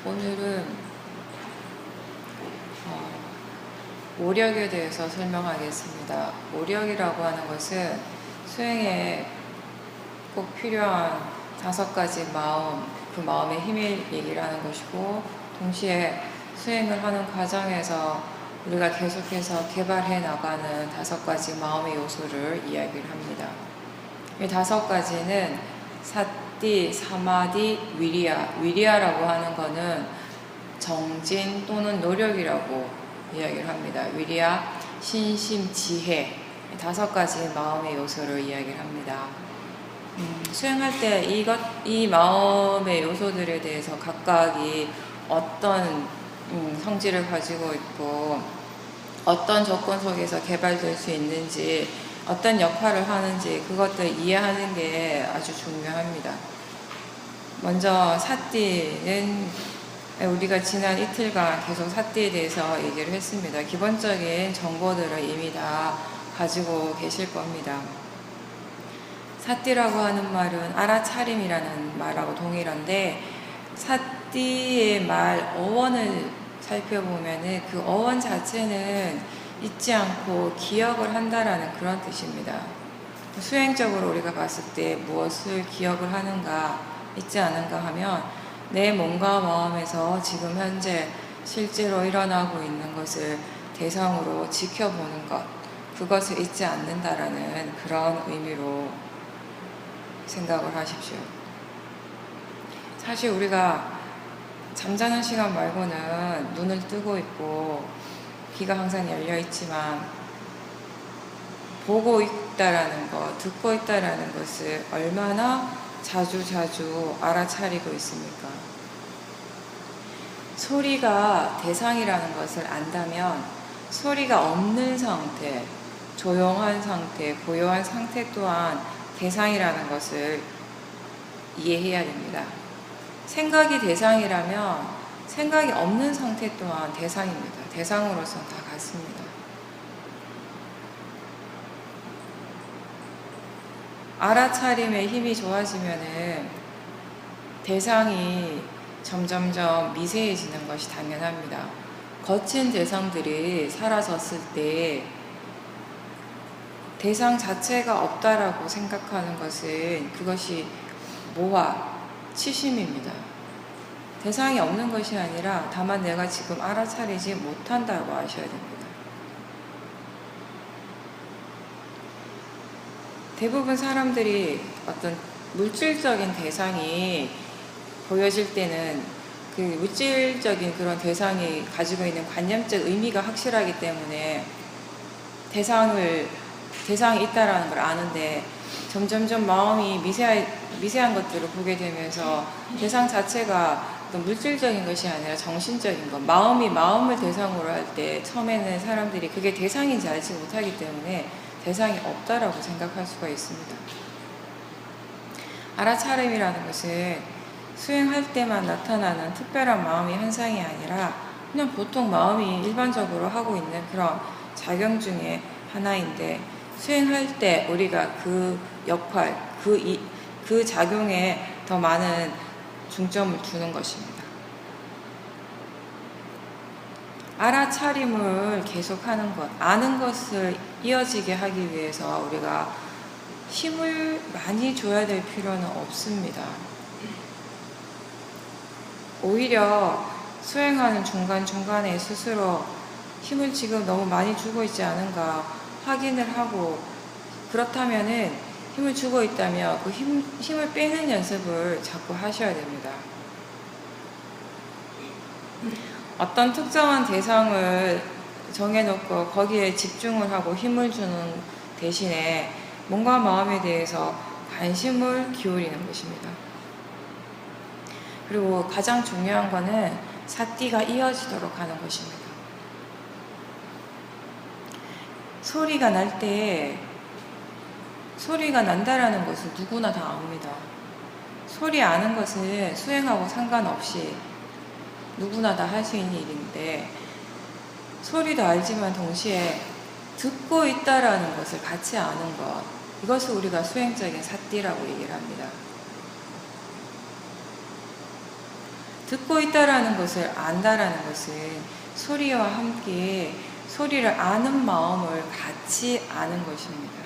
오늘은 오력에 대해서 설명하겠습니다. 오력이라고 하는 것은 수행에 꼭 필요한 5가지 마음, 그 마음의 힘을 얘기를 하는 것이고, 동시에 수행을 하는 과정에서 우리가 계속해서 개발해 나가는 5가지 마음의 요소를 이야기를 합니다. 이 5가지는 사띠, 사마디, 위리야라고 하는 것은 정진 또는 노력이라고 이야기를 합니다. 위리야, 신심, 지혜, 5가지 마음의 요소를 이야기를 합니다. 수행할 때 이 마음의 요소들에 대해서 각각이 어떤 성질을 가지고 있고 어떤 조건 속에서 개발될 수 있는지, 어떤 역할을 하는지 그것들 이해하는 게 아주 중요합니다. 먼저 사띠는 우리가 지난 이틀간 계속 사띠에 대해서 얘기를 했습니다. 기본적인 정보들을 이미 다 가지고 계실 겁니다. 사띠라고 하는 말은 알아차림이라는 말하고 동일한데, 사띠의 말 어원을 살펴보면 그 어원 자체는 잊지 않고 기억을 한다라는 그런 뜻입니다. 수행적으로 우리가 봤을 때 무엇을 기억을 하는가, 잊지 않은가 하면 내 몸과 마음에서 지금 현재 실제로 일어나고 있는 것을 대상으로 지켜보는 것, 그것을 잊지 않는다라는 그런 의미로 생각을 하십시오. 사실 우리가 잠자는 시간 말고는 눈을 뜨고 있고 귀가 항상 열려 있지만 보고 있다라는 것, 듣고 있다라는 것을 얼마나 자주 알아차리고 있습니까? 소리가 대상이라는 것을 안다면 소리가 없는 상태, 조용한 상태, 고요한 상태 또한 대상이라는 것을 이해해야 됩니다. 생각이 대상이라면 생각이 없는 상태 또한 대상입니다. 대상으로서는 다 같습니다. 알아차림의 힘이 좋아지면은 대상이 점점점 미세해지는 것이 당연합니다. 거친 대상들이 사라졌을 때 대상 자체가 없다라고 생각하는 것은 그것이 모화, 치심입니다. 대상이 없는 것이 아니라 다만 내가 지금 알아차리지 못한다고 아셔야 됩니다. 대부분 사람들이 어떤 물질적인 대상이 보여질 때는 그 물질적인 그런 대상이 가지고 있는 관념적 의미가 확실하기 때문에 대상이 있다라는 걸 아는데, 점점점 마음이 미세한 것들을 보게 되면서 대상 자체가 어떤 물질적인 것이 아니라 정신적인 것, 마음을 대상으로 할 때 처음에는 사람들이 그게 대상인지 알지 못하기 때문에 대상이 없다라고 생각할 수가 있습니다. 알아차림이라는 것은 수행할 때만 나타나는 특별한 마음의 현상이 아니라 그냥 보통 마음이 일반적으로 하고 있는 그런 작용 중에 하나인데, 수행할 때 우리가 그 역할, 그 작용에 더 많은 중점을 두는 것입니다. 알아차림을 계속하는 것, 아는 것을 이어지게 하기 위해서 우리가 힘을 많이 줘야 될 필요는 없습니다. 오히려 수행하는 중간중간에 스스로 힘을 지금 너무 많이 주고 있지 않은가 확인을 하고, 그렇다면은 힘을 주고 있다면 그 힘을 빼는 연습을 자꾸 하셔야 됩니다. 어떤 특정한 대상을 정해놓고 거기에 집중을 하고 힘을 주는 대신에 몸과 마음에 대해서 관심을 기울이는 것입니다. 그리고 가장 중요한 것은 사띠가 이어지도록 하는 것입니다. 소리가 날 때 소리가 난다라는 것을 누구나 다 압니다. 소리 아는 것은 수행하고 상관없이 누구나 다 할 수 있는 일인데, 소리도 알지만 동시에 듣고 있다라는 것을 같이 아는 것, 이것을 우리가 수행적인 사띠라고 얘기를 합니다. 듣고 있다라는 것을 안다라는 것은 소리와 함께 소리를 아는 마음을 같이 아는 것입니다.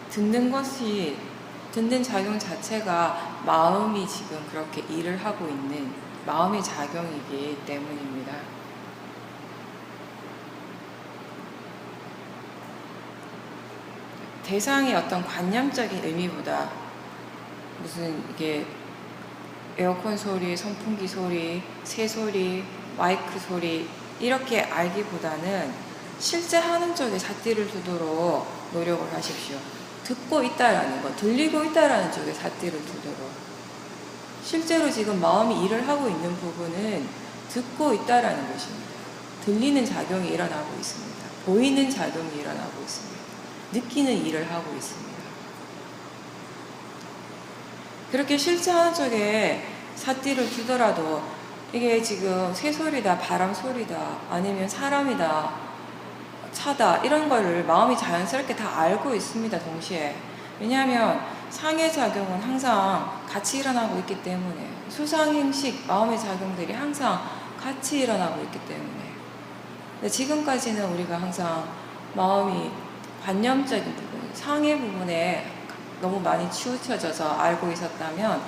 듣는 작용 자체가 마음이 지금 그렇게 일을 하고 있는 마음의 작용이기 때문입니다. 대상의 어떤 관념적인 의미보다 무슨 이게 에어컨 소리, 선풍기 소리, 새 소리, 마이크 소리 이렇게 알기보다는 실제 하는 쪽에 잣띠를 두도록 노력을 하십시오. 듣고 있다라는 거, 들리고 있다라는 쪽에 잣띠를 두도록. 실제로 지금 마음이 일을 하고 있는 부분은 듣고 있다라는 것입니다. 들리는 작용이 일어나고 있습니다. 보이는 작용이 일어나고 있습니다. 느끼는 일을 하고 있습니다. 그렇게 실제 하는 쪽에 삿띠를 두더라도 이게 지금 새소리다, 바람소리다, 아니면 사람이다, 차다 이런 거를 마음이 자연스럽게 다 알고 있습니다. 동시에. 왜냐하면 상해작용은 항상 같이 일어나고 있기 때문에 수상행식, 마음의 작용들이 항상 같이 일어나고 있기 때문에 근데 지금까지는 우리가 항상 마음이 관념적인 부분, 상해 부분에 너무 많이 치우쳐져서 알고 있었다면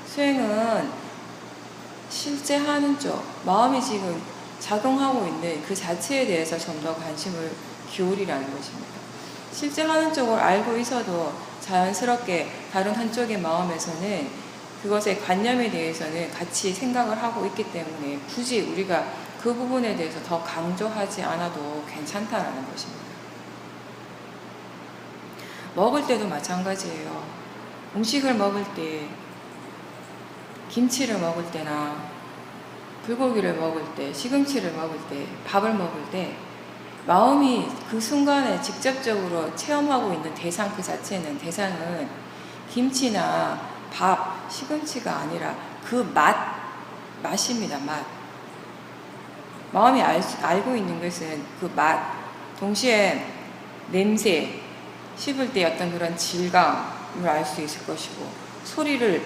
수행은 실제 하는 쪽, 마음이 지금 작용하고 있는 그 자체에 대해서 좀 더 관심을 기울이라는 것입니다. 실제 하는 쪽을 알고 있어도 자연스럽게 다른 한쪽의 마음에서는 그것의 관념에 대해서는 같이 생각을 하고 있기 때문에 굳이 우리가 그 부분에 대해서 더 강조하지 않아도 괜찮다라는 것입니다. 먹을 때도 마찬가지예요. 음식을 먹을 때, 김치를 먹을 때나 불고기를 먹을 때, 시금치를 먹을 때, 밥을 먹을 때 마음이 그 순간에 직접적으로 체험하고 있는 대상 그 자체는 대상은 김치나 밥, 시금치가 아니라 그 맛입니다. 맛. 마음이 알고 있는 것은 그 맛, 동시에 냄새, 씹을 때 어떤 그런 질감을 알 수 있을 것이고 소리를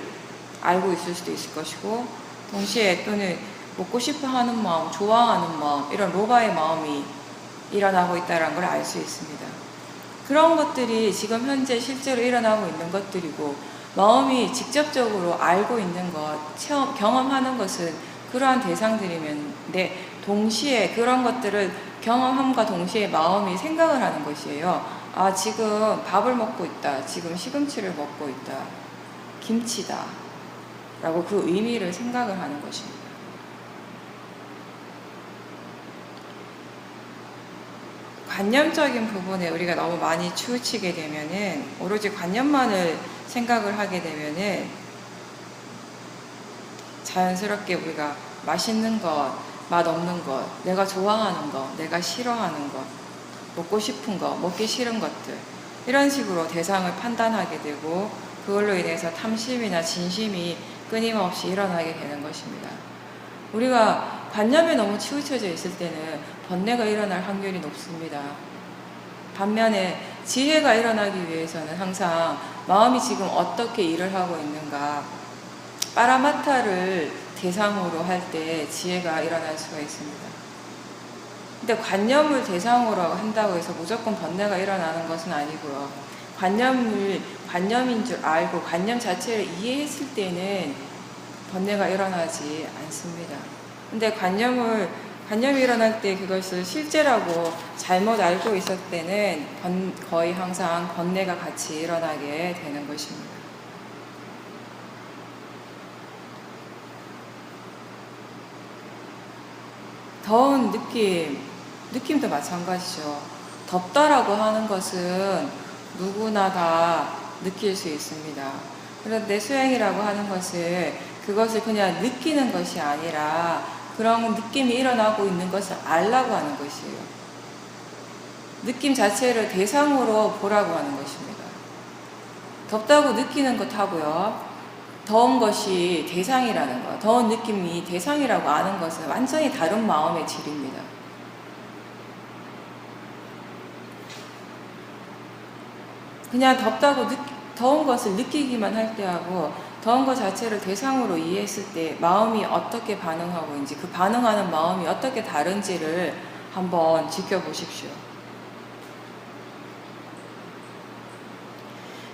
알고 있을 수도 있을 것이고 동시에 또는 먹고 싶어 하는 마음, 좋아하는 마음 이런 로바의 마음이 일어나고 있다는 걸 알 수 있습니다. 그런 것들이 지금 현재 실제로 일어나고 있는 것들이고 마음이 직접적으로 알고 있는 것, 경험하는 것은 그러한 대상들이면데 동시에 그런 것들을 경험함과 동시에 마음이 생각을 하는 것이에요. 아, 지금 밥을 먹고 있다. 지금 시금치를 먹고 있다. 김치다. 라고 그 의미를 생각을 하는 것입니다. 관념적인 부분에 우리가 너무 많이 치우치게 되면은 오로지 관념만을 생각을 하게 되면은 자연스럽게 우리가 맛있는 것, 맛없는 것, 내가 좋아하는 것, 내가 싫어하는 것, 먹고 싶은 것, 먹기 싫은 것들 이런 식으로 대상을 판단하게 되고 그걸로 인해서 탐심이나 진심이 끊임없이 일어나게 되는 것입니다. 우리가 관념에 너무 치우쳐져 있을 때는 번뇌가 일어날 확률이 높습니다. 반면에 지혜가 일어나기 위해서는 항상 마음이 지금 어떻게 일을 하고 있는가 빠라마타를 대상으로 할 때 지혜가 일어날 수가 있습니다. 근데 관념을 대상으로 한다고 해서 무조건 번뇌가 일어나는 것은 아니고요. 관념인 줄 알고 관념 자체를 이해했을 때는 번뇌가 일어나지 않습니다. 근데 관념이 일어날 때 그것을 실제라고 잘못 알고 있을 때는 거의 항상 번뇌가 같이 일어나게 되는 것입니다. 더운 느낌도 마찬가지죠. 덥다라고 하는 것은 누구나 다 느낄 수 있습니다. 그런데 수행이라고 하는 것을 그것을 그냥 느끼는 것이 아니라 그런 느낌이 일어나고 있는 것을 알라고 하는 것이에요. 느낌 자체를 대상으로 보라고 하는 것입니다. 덥다고 느끼는 것하고요. 더운 것이 대상이라는 것, 더운 느낌이 대상이라고 아는 것은 완전히 다른 마음의 질입니다. 그냥 더운 것을 느끼기만 할 때하고 더한 것 자체를 대상으로 이해했을 때 마음이 어떻게 반응하고 있는지, 그 반응하는 마음이 어떻게 다른지를 한번 지켜보십시오.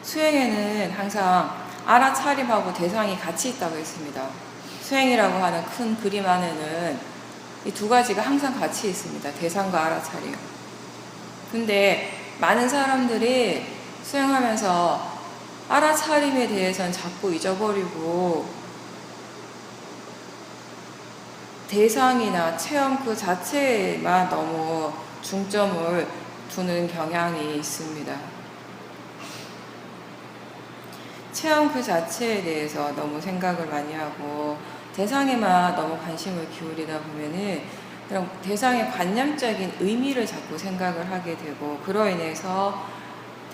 수행에는 항상 알아차림하고 대상이 같이 있다고 했습니다. 수행이라고 하는 큰 그림 안에는 이 두 가지가 항상 같이 있습니다. 대상과 알아차림. 근데 많은 사람들이 수행하면서 알아차림에 대해서는 자꾸 잊어버리고 대상이나 체험 그 자체에만 너무 중점을 두는 경향이 있습니다. 체험 그 자체에 대해서 너무 생각을 많이 하고 대상에만 너무 관심을 기울이다 보면은 그런 대상의 관념적인 의미를 자꾸 생각을 하게 되고 그로 인해서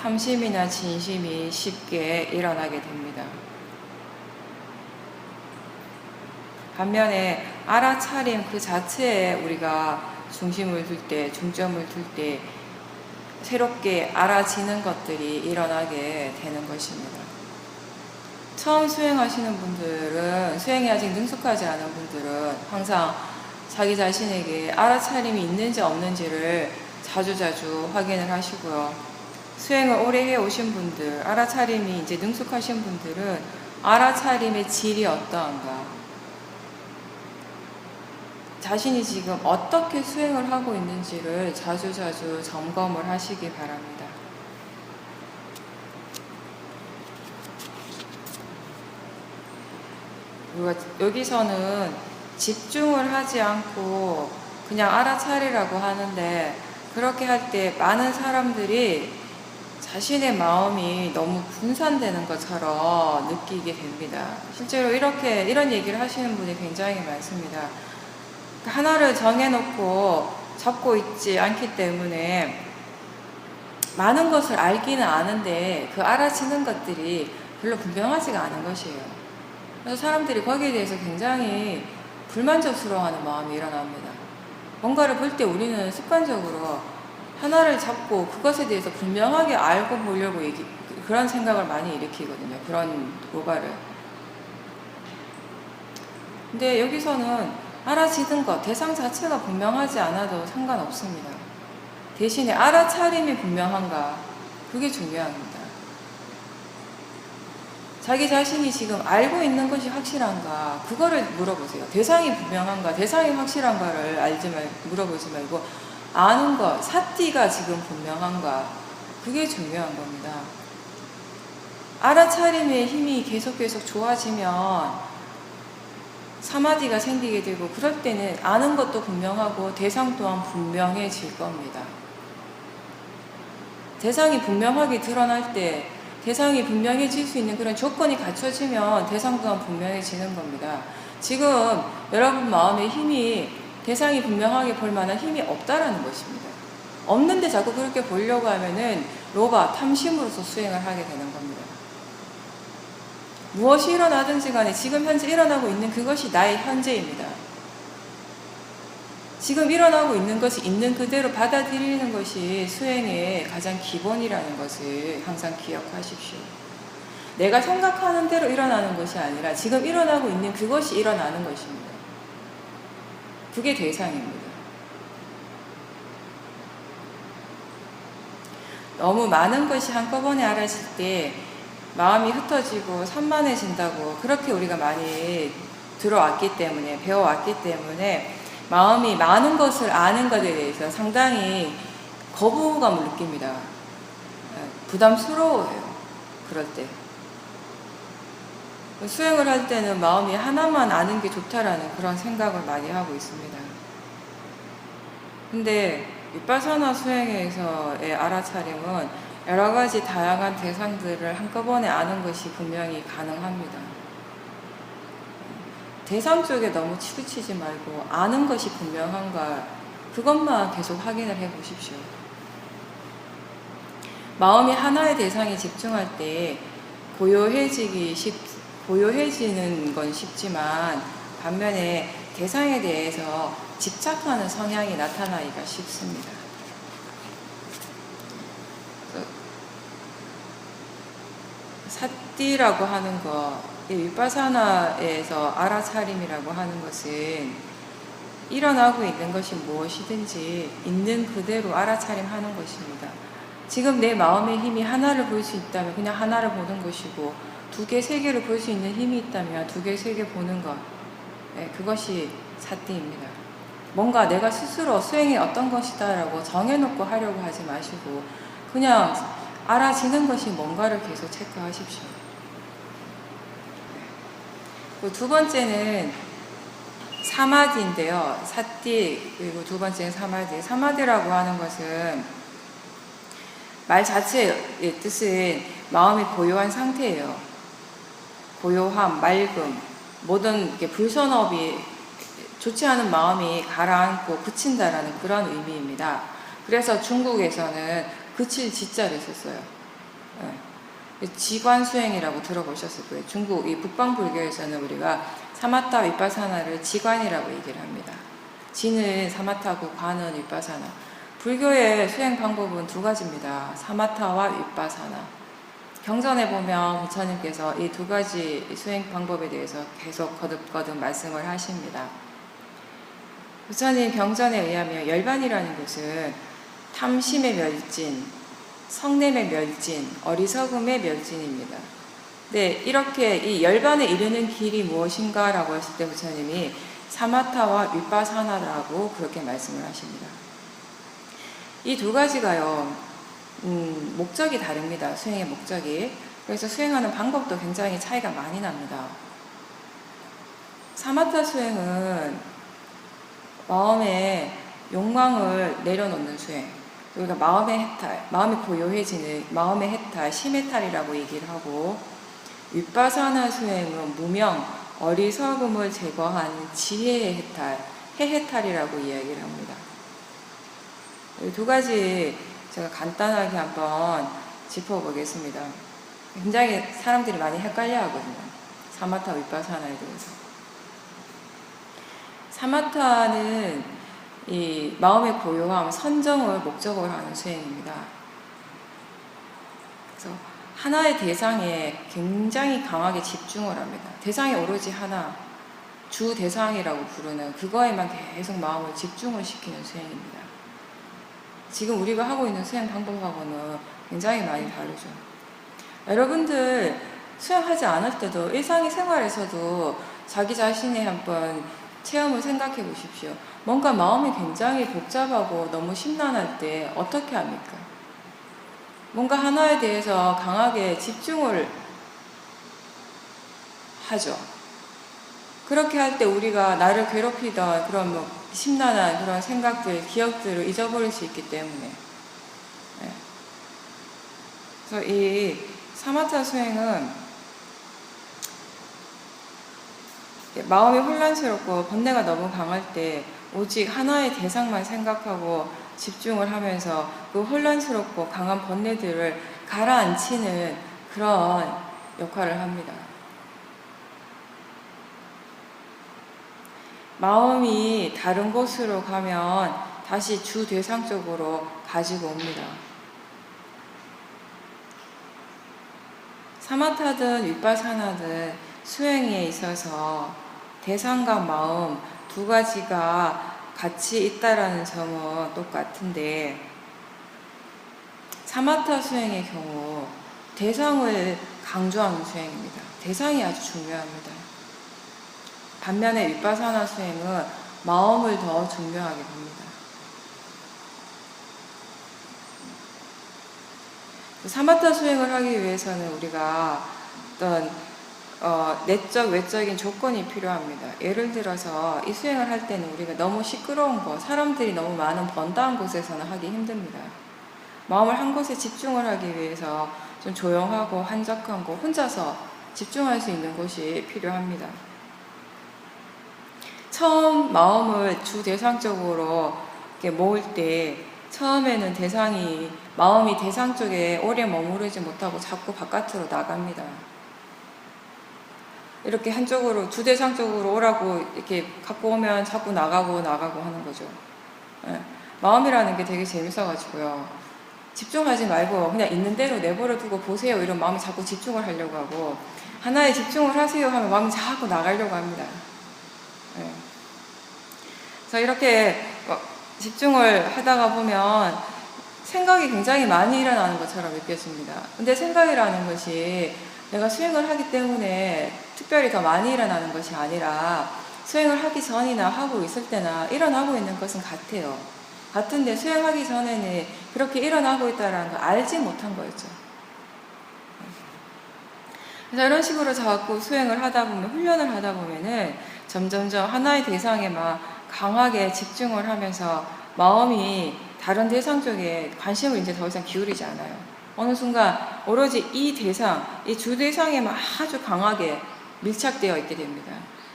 탐심이나 진심이 쉽게 일어나게 됩니다. 반면에 알아차림 그 자체에 우리가 중심을 둘 때, 중점을 둘 때 새롭게 알아지는 것들이 일어나게 되는 것입니다. 처음 수행하시는 분들은, 수행이 아직 능숙하지 않은 분들은 항상 자기 자신에게 알아차림이 있는지 없는지를 자주자주 확인을 하시고요. 수행을 오래 해오신 분들, 알아차림이 이제 능숙하신 분들은 알아차림의 질이 어떠한가, 자신이 지금 어떻게 수행을 하고 있는지를 자주자주 점검을 하시기 바랍니다. 우리가 여기서는 집중을 하지 않고 그냥 알아차리라고 하는데 그렇게 할 때 많은 사람들이 자신의 마음이 너무 분산되는 것처럼 느끼게 됩니다. 실제로 이런 얘기를 하시는 분이 굉장히 많습니다. 하나를 정해놓고 잡고 있지 않기 때문에 많은 것을 알기는 아는데 그 알아지는 것들이 별로 분명하지가 않은 것이에요. 그래서 사람들이 거기에 대해서 굉장히 불만족스러워하는 마음이 일어납니다. 뭔가를 볼 때 우리는 습관적으로 하나를 잡고 그것에 대해서 분명하게 알고 보려고 그런 생각을 많이 일으키거든요. 그런 도발을. 근데 여기서는 알아지는 것, 대상 자체가 분명하지 않아도 상관없습니다. 대신에 알아차림이 분명한가, 그게 중요합니다. 자기 자신이 지금 알고 있는 것이 확실한가, 그거를 물어보세요. 대상이 분명한가, 대상이 확실한가를 물어보지 말고 아는 것, 사띠가 지금 분명한가, 그게 중요한 겁니다. 알아차림의 힘이 계속 좋아지면 사마디가 생기게 되고 그럴 때는 아는 것도 분명하고 대상 또한 분명해질 겁니다. 대상이 분명하게 드러날 때 대상이 분명해질 수 있는 그런 조건이 갖춰지면 대상 또한 분명해지는 겁니다. 지금 여러분 마음에 힘이 대상이 분명하게 볼 만한 힘이 없다라는 것입니다. 없는데 자꾸 그렇게 보려고 하면은 로바, 탐심으로서 수행을 하게 되는 겁니다. 무엇이 일어나든지 간에 지금 현재 일어나고 있는 그것이 나의 현재입니다. 지금 일어나고 있는 것이 있는 그대로 받아들이는 것이 수행의 가장 기본이라는 것을 항상 기억하십시오. 내가 생각하는 대로 일어나는 것이 아니라 지금 일어나고 있는 그것이 일어나는 것입니다. 그게 대상입니다. 너무 많은 것이 한꺼번에 알아질 때 마음이 흩어지고 산만해진다고 그렇게 우리가 많이 들어왔기 때문에, 배워왔기 때문에 마음이 많은 것을 아는 것에 대해서 상당히 거부감을 느낍니다. 부담스러워요. 그럴 때. 수행을 할 때는 마음이 하나만 아는 게 좋다라는 그런 생각을 많이 하고 있습니다. 근데 위파사나 수행에서의 알아차림은 여러 가지 다양한 대상들을 한꺼번에 아는 것이 분명히 가능합니다. 대상 쪽에 너무 치우치지 말고 아는 것이 분명한가, 그것만 계속 확인을 해 보십시오. 마음이 하나의 대상에 집중할 때 고요해지는 건 쉽지만 반면에 대상에 대해서 집착하는 성향이 나타나기가 쉽습니다. 사띠라고 하는 거, 이 윗바사나에서 알아차림이라고 하는 것은 일어나고 있는 것이 무엇이든지 있는 그대로 알아차림하는 것입니다. 지금 내 마음의 힘이 하나를 볼 수 있다면 그냥 하나를 보는 것이고, 두 개, 세 개를 볼 수 있는 힘이 있다면 두 개, 세 개 보는 것, 그것이 사띠입니다. 뭔가 내가 스스로 수행이 어떤 것이다 라고 정해놓고 하려고 하지 마시고 그냥 알아지는 것이 뭔가를 계속 체크하십시오. 두 번째는 사마디인데요. 사띠, 그리고 두 번째는 사마디. 사마디라고 하는 것은 말 자체의 뜻은 마음이 고요한 상태예요. 고요함, 맑음, 모든 불선업이 좋지 않은 마음이 가라앉고 그친다라는 그런 의미입니다. 그래서 중국에서는 그칠 지자를 썼어요. 지관수행이라고 들어보셨을 거예요. 중국 이 북방불교에서는 우리가 사마타 윗바사나를 지관이라고 얘기를 합니다. 지는 사마타고 관은 윗바사나. 불교의 수행 방법은 두 가지입니다. 사마타와 윗바사나. 경전에 보면 부처님께서 이 두 가지 수행 방법에 대해서 계속 거듭거듭 말씀을 하십니다. 부처님 경전에 의하면 열반이라는 것은 탐심의 멸진, 성냄의 멸진, 어리석음의 멸진입니다. 네, 이렇게 이 열반에 이르는 길이 무엇인가 라고 했을 때 부처님이 사마타와 윗바사나라고 그렇게 말씀을 하십니다. 이 두 가지가요, 목적이 다릅니다. 수행의 목적이. 그래서 수행하는 방법도 굉장히 차이가 많이 납니다. 사마타 수행은 마음의 욕망을 내려놓는 수행, 우리가 마음의 해탈, 마음이 고요해지는 마음의 해탈, 심해탈이라고 얘기를 하고, 윗바사나 수행은 무명, 어리석음을 제거하는 지혜의 해탈, 해해탈이라고 이야기를 합니다. 이 두 가지 제가 간단하게 한번 짚어보겠습니다. 굉장히 사람들이 많이 헷갈려 하거든요. 사마타, 윗바사나에 대해서. 사마타는 이 마음의 고요함, 선정을 목적으로 하는 수행입니다. 그래서 하나의 대상에 굉장히 강하게 집중을 합니다. 대상이 오로지 하나, 주 대상이라고 부르는 그거에만 계속 마음을 집중을 시키는 수행입니다. 지금 우리가 하고 있는 수행 방법하고는 굉장히 많이 다르죠. 여러분들 수행하지 않을 때도 일상생활에서도 자기 자신의 한번 체험을 생각해 보십시오. 뭔가 마음이 굉장히 복잡하고 너무 심란할 때 어떻게 합니까? 뭔가 하나에 대해서 강하게 집중을 하죠. 그렇게 할 때 우리가 나를 괴롭히던 그런 심란한 그런 생각들, 기억들을 잊어버릴 수 있기 때문에. 그래서 이 사마타 수행은 마음이 혼란스럽고 번뇌가 너무 강할 때 오직 하나의 대상만 생각하고 집중을 하면서 그 혼란스럽고 강한 번뇌들을 가라앉히는 그런 역할을 합니다. 마음이 다른 곳으로 가면 다시 주 대상 쪽으로 가지고 옵니다. 사마타든 윗바사나든 수행에 있어서 대상과 마음 두 가지가 같이 있다라는 점은 똑같은데, 사마타 수행의 경우 대상을 강조하는 수행입니다. 대상이 아주 중요합니다. 반면에 윗바사나 수행은 마음을 더 중요하게 봅니다. 사마타 수행을 하기 위해서는 우리가 어떤 내적, 외적인 조건이 필요합니다. 예를 들어서 이 수행을 할 때는 우리가 너무 시끄러운 곳, 사람들이 너무 많은 번다한 곳에서는 하기 힘듭니다. 마음을 한 곳에 집중을 하기 위해서 좀 조용하고 한적한 곳, 혼자서 집중할 수 있는 곳이 필요합니다. 처음 마음을 주 대상적으로 이렇게 모을 때 처음에는 마음이 대상 쪽에 오래 머무르지 못하고 자꾸 바깥으로 나갑니다. 이렇게 한쪽으로, 주 대상 쪽으로 오라고 이렇게 갖고 오면 자꾸 나가고 하는 거죠. 마음이라는 게 되게 재밌어가지고요. 집중하지 말고 그냥 있는 대로 내버려 두고 보세요. 이런 마음이 자꾸 집중을 하려고 하고, 하나에 집중을 하세요 하면 마음이 자꾸 나가려고 합니다. 네. 그래서 이렇게 집중을 하다가 보면 생각이 굉장히 많이 일어나는 것처럼 느껴집니다. 근데 생각이라는 것이 내가 수행을 하기 때문에 특별히 더 많이 일어나는 것이 아니라 수행을 하기 전이나 하고 있을 때나 일어나고 있는 것은 같아요. 같은데 수행하기 전에는 그렇게 일어나고 있다는 걸 알지 못한 거였죠. 그래서 이런 식으로 자꾸 수행을 하다 보면, 훈련을 하다 보면은 점점점 하나의 대상에 막 강하게 집중을 하면서 마음이 다른 대상 쪽에 관심을 이제 더 이상 기울이지 않아요. 어느 순간 오로지 이 대상, 이 주 대상에만 아주 강하게 밀착되어 있게 됩니다.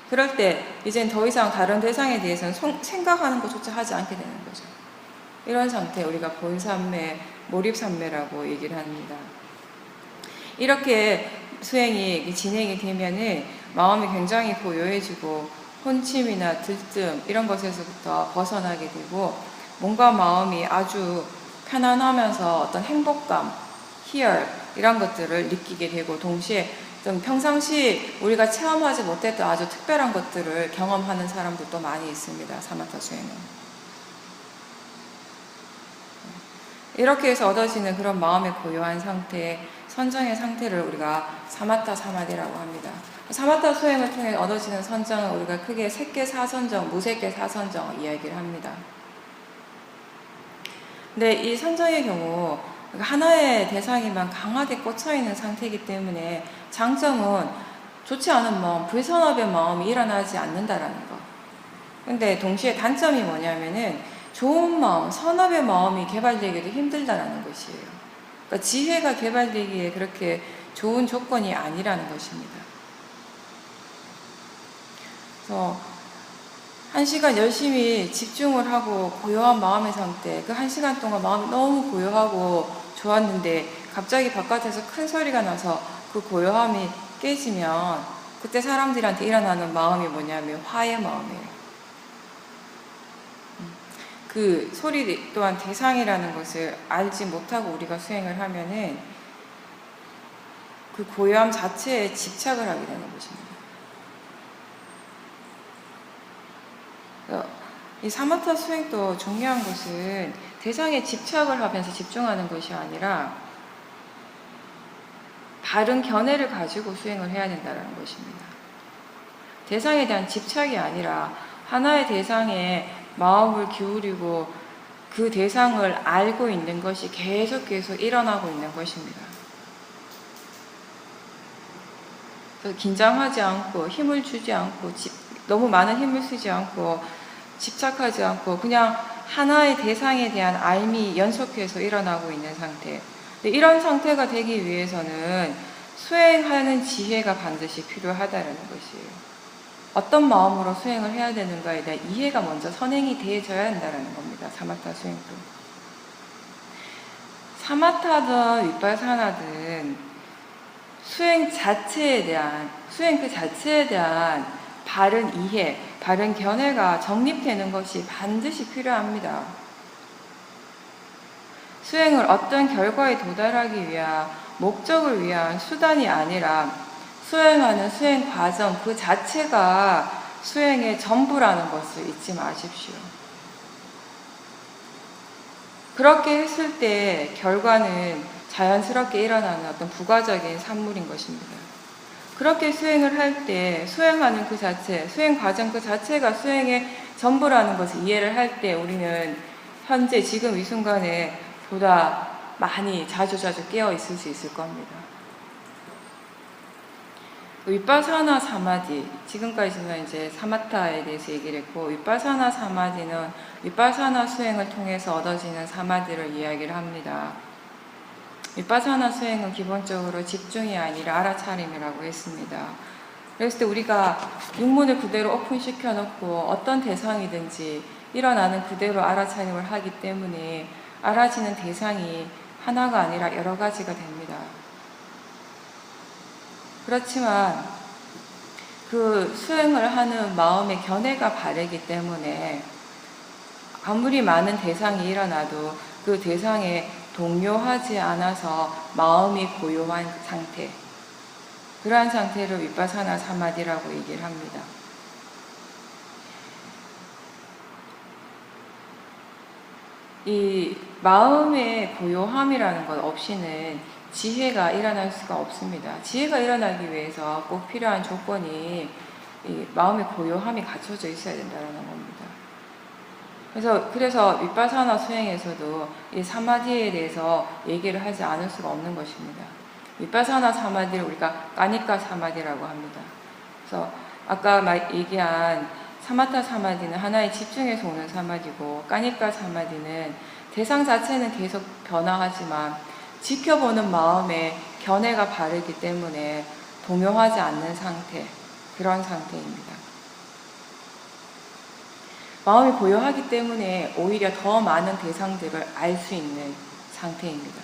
그럴 때 이젠 더 이상 다른 대상에 대해서는 생각하는 것조차 하지 않게 되는 거죠. 이런 상태 우리가 본삼매, 몰입삼매라고 얘기를 합니다. 이렇게 수행이 진행이 되면은 마음이 굉장히 고요해지고 혼침이나 들뜸 이런 것에서부터 벗어나게 되고, 몸과 마음이 아주 편안하면서 어떤 행복감, 희열 이런 것들을 느끼게 되고, 동시에 좀 평상시 우리가 체험하지 못했던 아주 특별한 것들을 경험하는 사람들도 많이 있습니다. 사마타 수행은. 이렇게 해서 얻어지는 그런 마음의 고요한 상태, 선정의 상태를 우리가 사마타 사마디라고 합니다. 사마타 수행을 통해 얻어지는 선정은 우리가 크게 색계 사선정, 무색계 사선정 이야기를 합니다. 근데 이 선정의 경우 하나의 대상에만 강하게 꽂혀있는 상태이기 때문에 장점은 좋지 않은 마음, 불선업의 마음이 일어나지 않는다라는 거. 근데 동시에 단점이 뭐냐면은 좋은 마음, 선업의 마음이 개발되기도 힘들다라는 것이에요. 그러니까 지혜가 개발되기에 그렇게 좋은 조건이 아니라는 것입니다. 그래서 1시간 열심히 집중을 하고 고요한 마음의 상태, 그 1시간 동안 마음이 너무 고요하고 좋았는데 갑자기 바깥에서 큰 소리가 나서 그 고요함이 깨지면 그때 사람들한테 일어나는 마음이 뭐냐면 화의 마음이에요. 그 소리 또한 대상이라는 것을 알지 못하고 우리가 수행을 하면은 그 고요함 자체에 집착을 하게 되는 것입니다. 이 사마타 수행도 중요한 것은 대상에 집착을 하면서 집중하는 것이 아니라 바른 견해를 가지고 수행을 해야 된다는 것입니다. 대상에 대한 집착이 아니라 하나의 대상에 마음을 기울이고 그 대상을 알고 있는 것이 계속 일어나고 있는 것입니다. 그래서 긴장하지 않고 힘을 주지 않고 너무 많은 힘을 쓰지 않고 집착하지 않고 그냥 하나의 대상에 대한 알미 연속해서 일어나고 있는 상태. 이런 상태가 되기 위해서는 수행하는 지혜가 반드시 필요하다는 것이에요. 어떤 마음으로 수행을 해야 되는가에 대한 이해가 먼저 선행이 되어져야 한다는 겁니다. 사마타 수행도. 사마타든 위파사나든 수행 그 자체에 대한 바른 이해, 바른 견해가 정립되는 것이 반드시 필요합니다. 수행을 어떤 결과에 도달하기 위한 목적을 위한 수단이 아니라 수행하는 수행 과정 그 자체가 수행의 전부라는 것을 잊지 마십시오. 그렇게 했을 때 결과는 자연스럽게 일어나는 어떤 부가적인 산물인 것입니다. 그렇게 수행을 할 때 수행하는 그 자체, 수행 과정 그 자체가 수행의 전부라는 것을 이해를 할 때 우리는 현재 지금 이 순간에 보다 많이 자주 깨어 있을 수 있을 겁니다. 위파사나 사마디, 지금까지는 이제 사마타에 대해서 얘기를 했고, 위파사나 사마디는 위파사나 수행을 통해서 얻어지는 사마디를 이야기를 합니다. 위파사나 수행은 기본적으로 집중이 아니라 알아차림이라고 했습니다. 그랬을 때 우리가 육문을 그대로 오픈시켜 놓고 어떤 대상이든지 일어나는 그대로 알아차림을 하기 때문에 알아지는 대상이 하나가 아니라 여러 가지가 됩니다. 그렇지만 그 수행을 하는 마음의 견해가 바르기 때문에 아무리 많은 대상이 일어나도 그 대상에 동요하지 않아서 마음이 고요한 상태, 그러한 상태를 위파사나 사마디라고 얘기를 합니다. 이 마음의 고요함이라는 것 없이는 지혜가 일어날 수가 없습니다. 지혜가 일어나기 위해서 꼭 필요한 조건이 이 마음의 고요함이 갖춰져 있어야 된다는 겁니다. 그래서 위파사나 수행에서도 이 사마디에 대해서 얘기를 하지 않을 수가 없는 것입니다. 위파사나 사마디를 우리가 까니까 사마디라고 합니다. 그래서 아까 얘기한 사마타 사마디는 하나에 집중해서 오는 사마디고, 까니까 사마디는 대상 자체는 계속 변화하지만 지켜보는 마음의 견해가 바르기 때문에 동요하지 않는 상태, 그런 상태입니다. 마음이 고요하기 때문에 오히려 더 많은 대상들을 알 수 있는 상태입니다.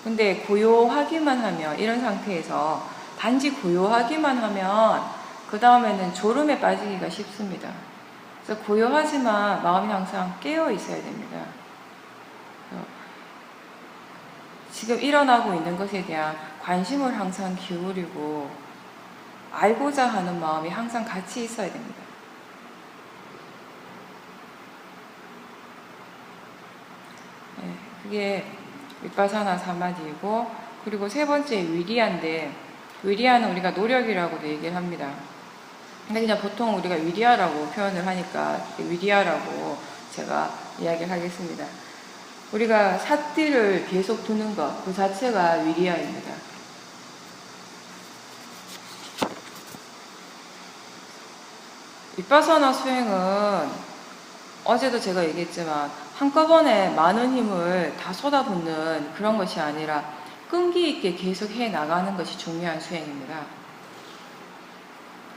근데 고요하기만 하면, 이런 상태에서 단지 고요하기만 하면 그 다음에는 졸음에 빠지기가 쉽습니다. 그래서 고요하지만 마음이 항상 깨어 있어야 됩니다. 지금 일어나고 있는 것에 대한 관심을 항상 기울이고 알고자 하는 마음이 항상 같이 있어야 됩니다. 네, 그게 위파사나 사마디이고, 그리고 세 번째 위리아인데, 위리아는 우리가 노력이라고도 얘기를 합니다. 근데 그냥 보통 우리가 위리아라고 표현을 하니까 위리아라고 제가 이야기를 하겠습니다. 우리가 사띠를 계속 두는 것, 그 자체가 위리아입니다. 위파사나 수행은 어제도 제가 얘기했지만 한꺼번에 많은 힘을 다 쏟아붓는 그런 것이 아니라 끈기 있게 계속 해 나가는 것이 중요한 수행입니다.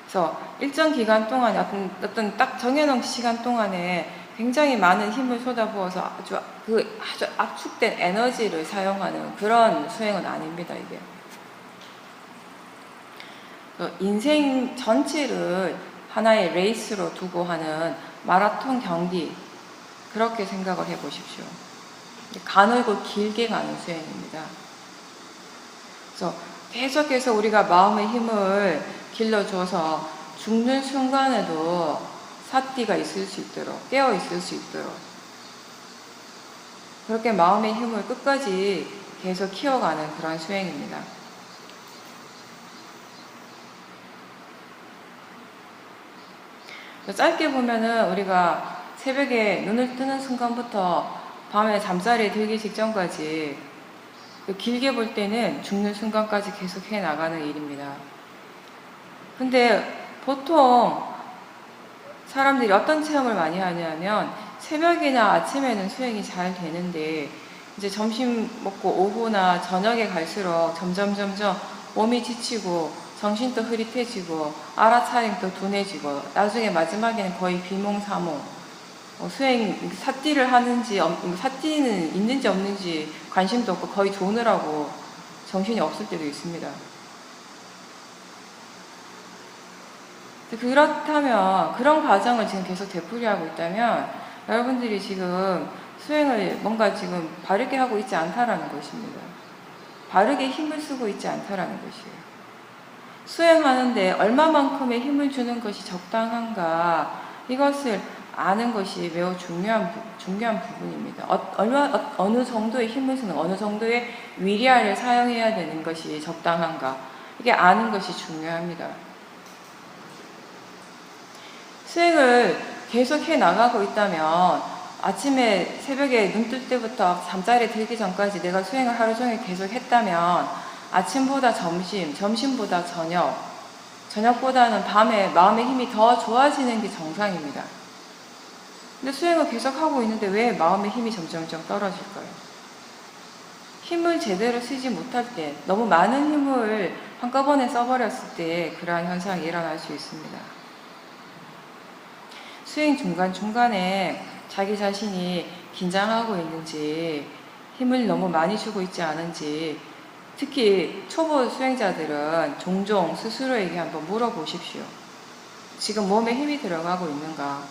그래서 일정 기간 동안에 어떤 딱 정해놓은 시간 동안에 굉장히 많은 힘을 쏟아부어서 아주 압축된 에너지를 사용하는 그런 수행은 아닙니다, 이게. 인생 전체를 하나의 레이스로 두고 하는 마라톤 경기, 그렇게 생각을 해보십시오. 가늘고 길게 가는 수행입니다. 그래서 계속해서 우리가 마음의 힘을 길러줘서 죽는 순간에도 사띠가 있을 수 있도록, 깨어 있을 수 있도록, 그렇게 마음의 힘을 끝까지 계속 키워가는 그런 수행입니다. 짧게 보면은 우리가 새벽에 눈을 뜨는 순간부터 밤에 잠자리에 들기 직전까지, 길게 볼 때는 죽는 순간까지 계속 해 나가는 일입니다. 근데 보통 사람들이 어떤 체험을 많이 하냐면 새벽이나 아침에는 수행이 잘 되는데 이제 점심 먹고 오후나 저녁에 갈수록 점점 몸이 지치고 정신도 흐릿해지고 알아차림도 둔해지고 나중에 마지막에는 거의 비몽사몽, 수행 사띠를 하는지 사띠는 있는지 없는지 관심도 없고 거의 조느라고 정신이 없을 때도 있습니다. 그렇다면, 그런 과정을 지금 계속 되풀이하고 있다면 여러분들이 지금 수행을 뭔가 지금 바르게 하고 있지 않다라는 것입니다. 바르게 힘을 쓰고 있지 않다라는 것이에요. 수행하는데 얼마만큼의 힘을 주는 것이 적당한가, 이것을 아는 것이 매우 중요한 부분입니다. 어느 정도의 힘을 쓰는, 어느 정도의 위리아를 사용해야 되는 것이 적당한가, 이게 아는 것이 중요합니다. 수행을 계속 해 나가고 있다면 아침에 새벽에 눈 뜰 때부터 잠자리에 들기 전까지 내가 수행을 하루 종일 계속 했다면 아침보다 점심, 점심보다 저녁, 저녁보다는 밤에 마음의 힘이 더 좋아지는 게 정상입니다. 근데 수행을 계속 하고 있는데 왜 마음의 힘이 점점 떨어질까요? 힘을 제대로 쓰지 못할 때, 너무 많은 힘을 한꺼번에 써버렸을 때 그러한 현상이 일어날 수 있습니다. 수행 중간중간에 자기 자신이 긴장하고 있는지, 힘을 너무 많이 주고 있지 않은지, 특히 초보 수행자들은 종종 스스로에게 한번 물어보십시오. 지금 몸에 힘이 들어가고 있는가?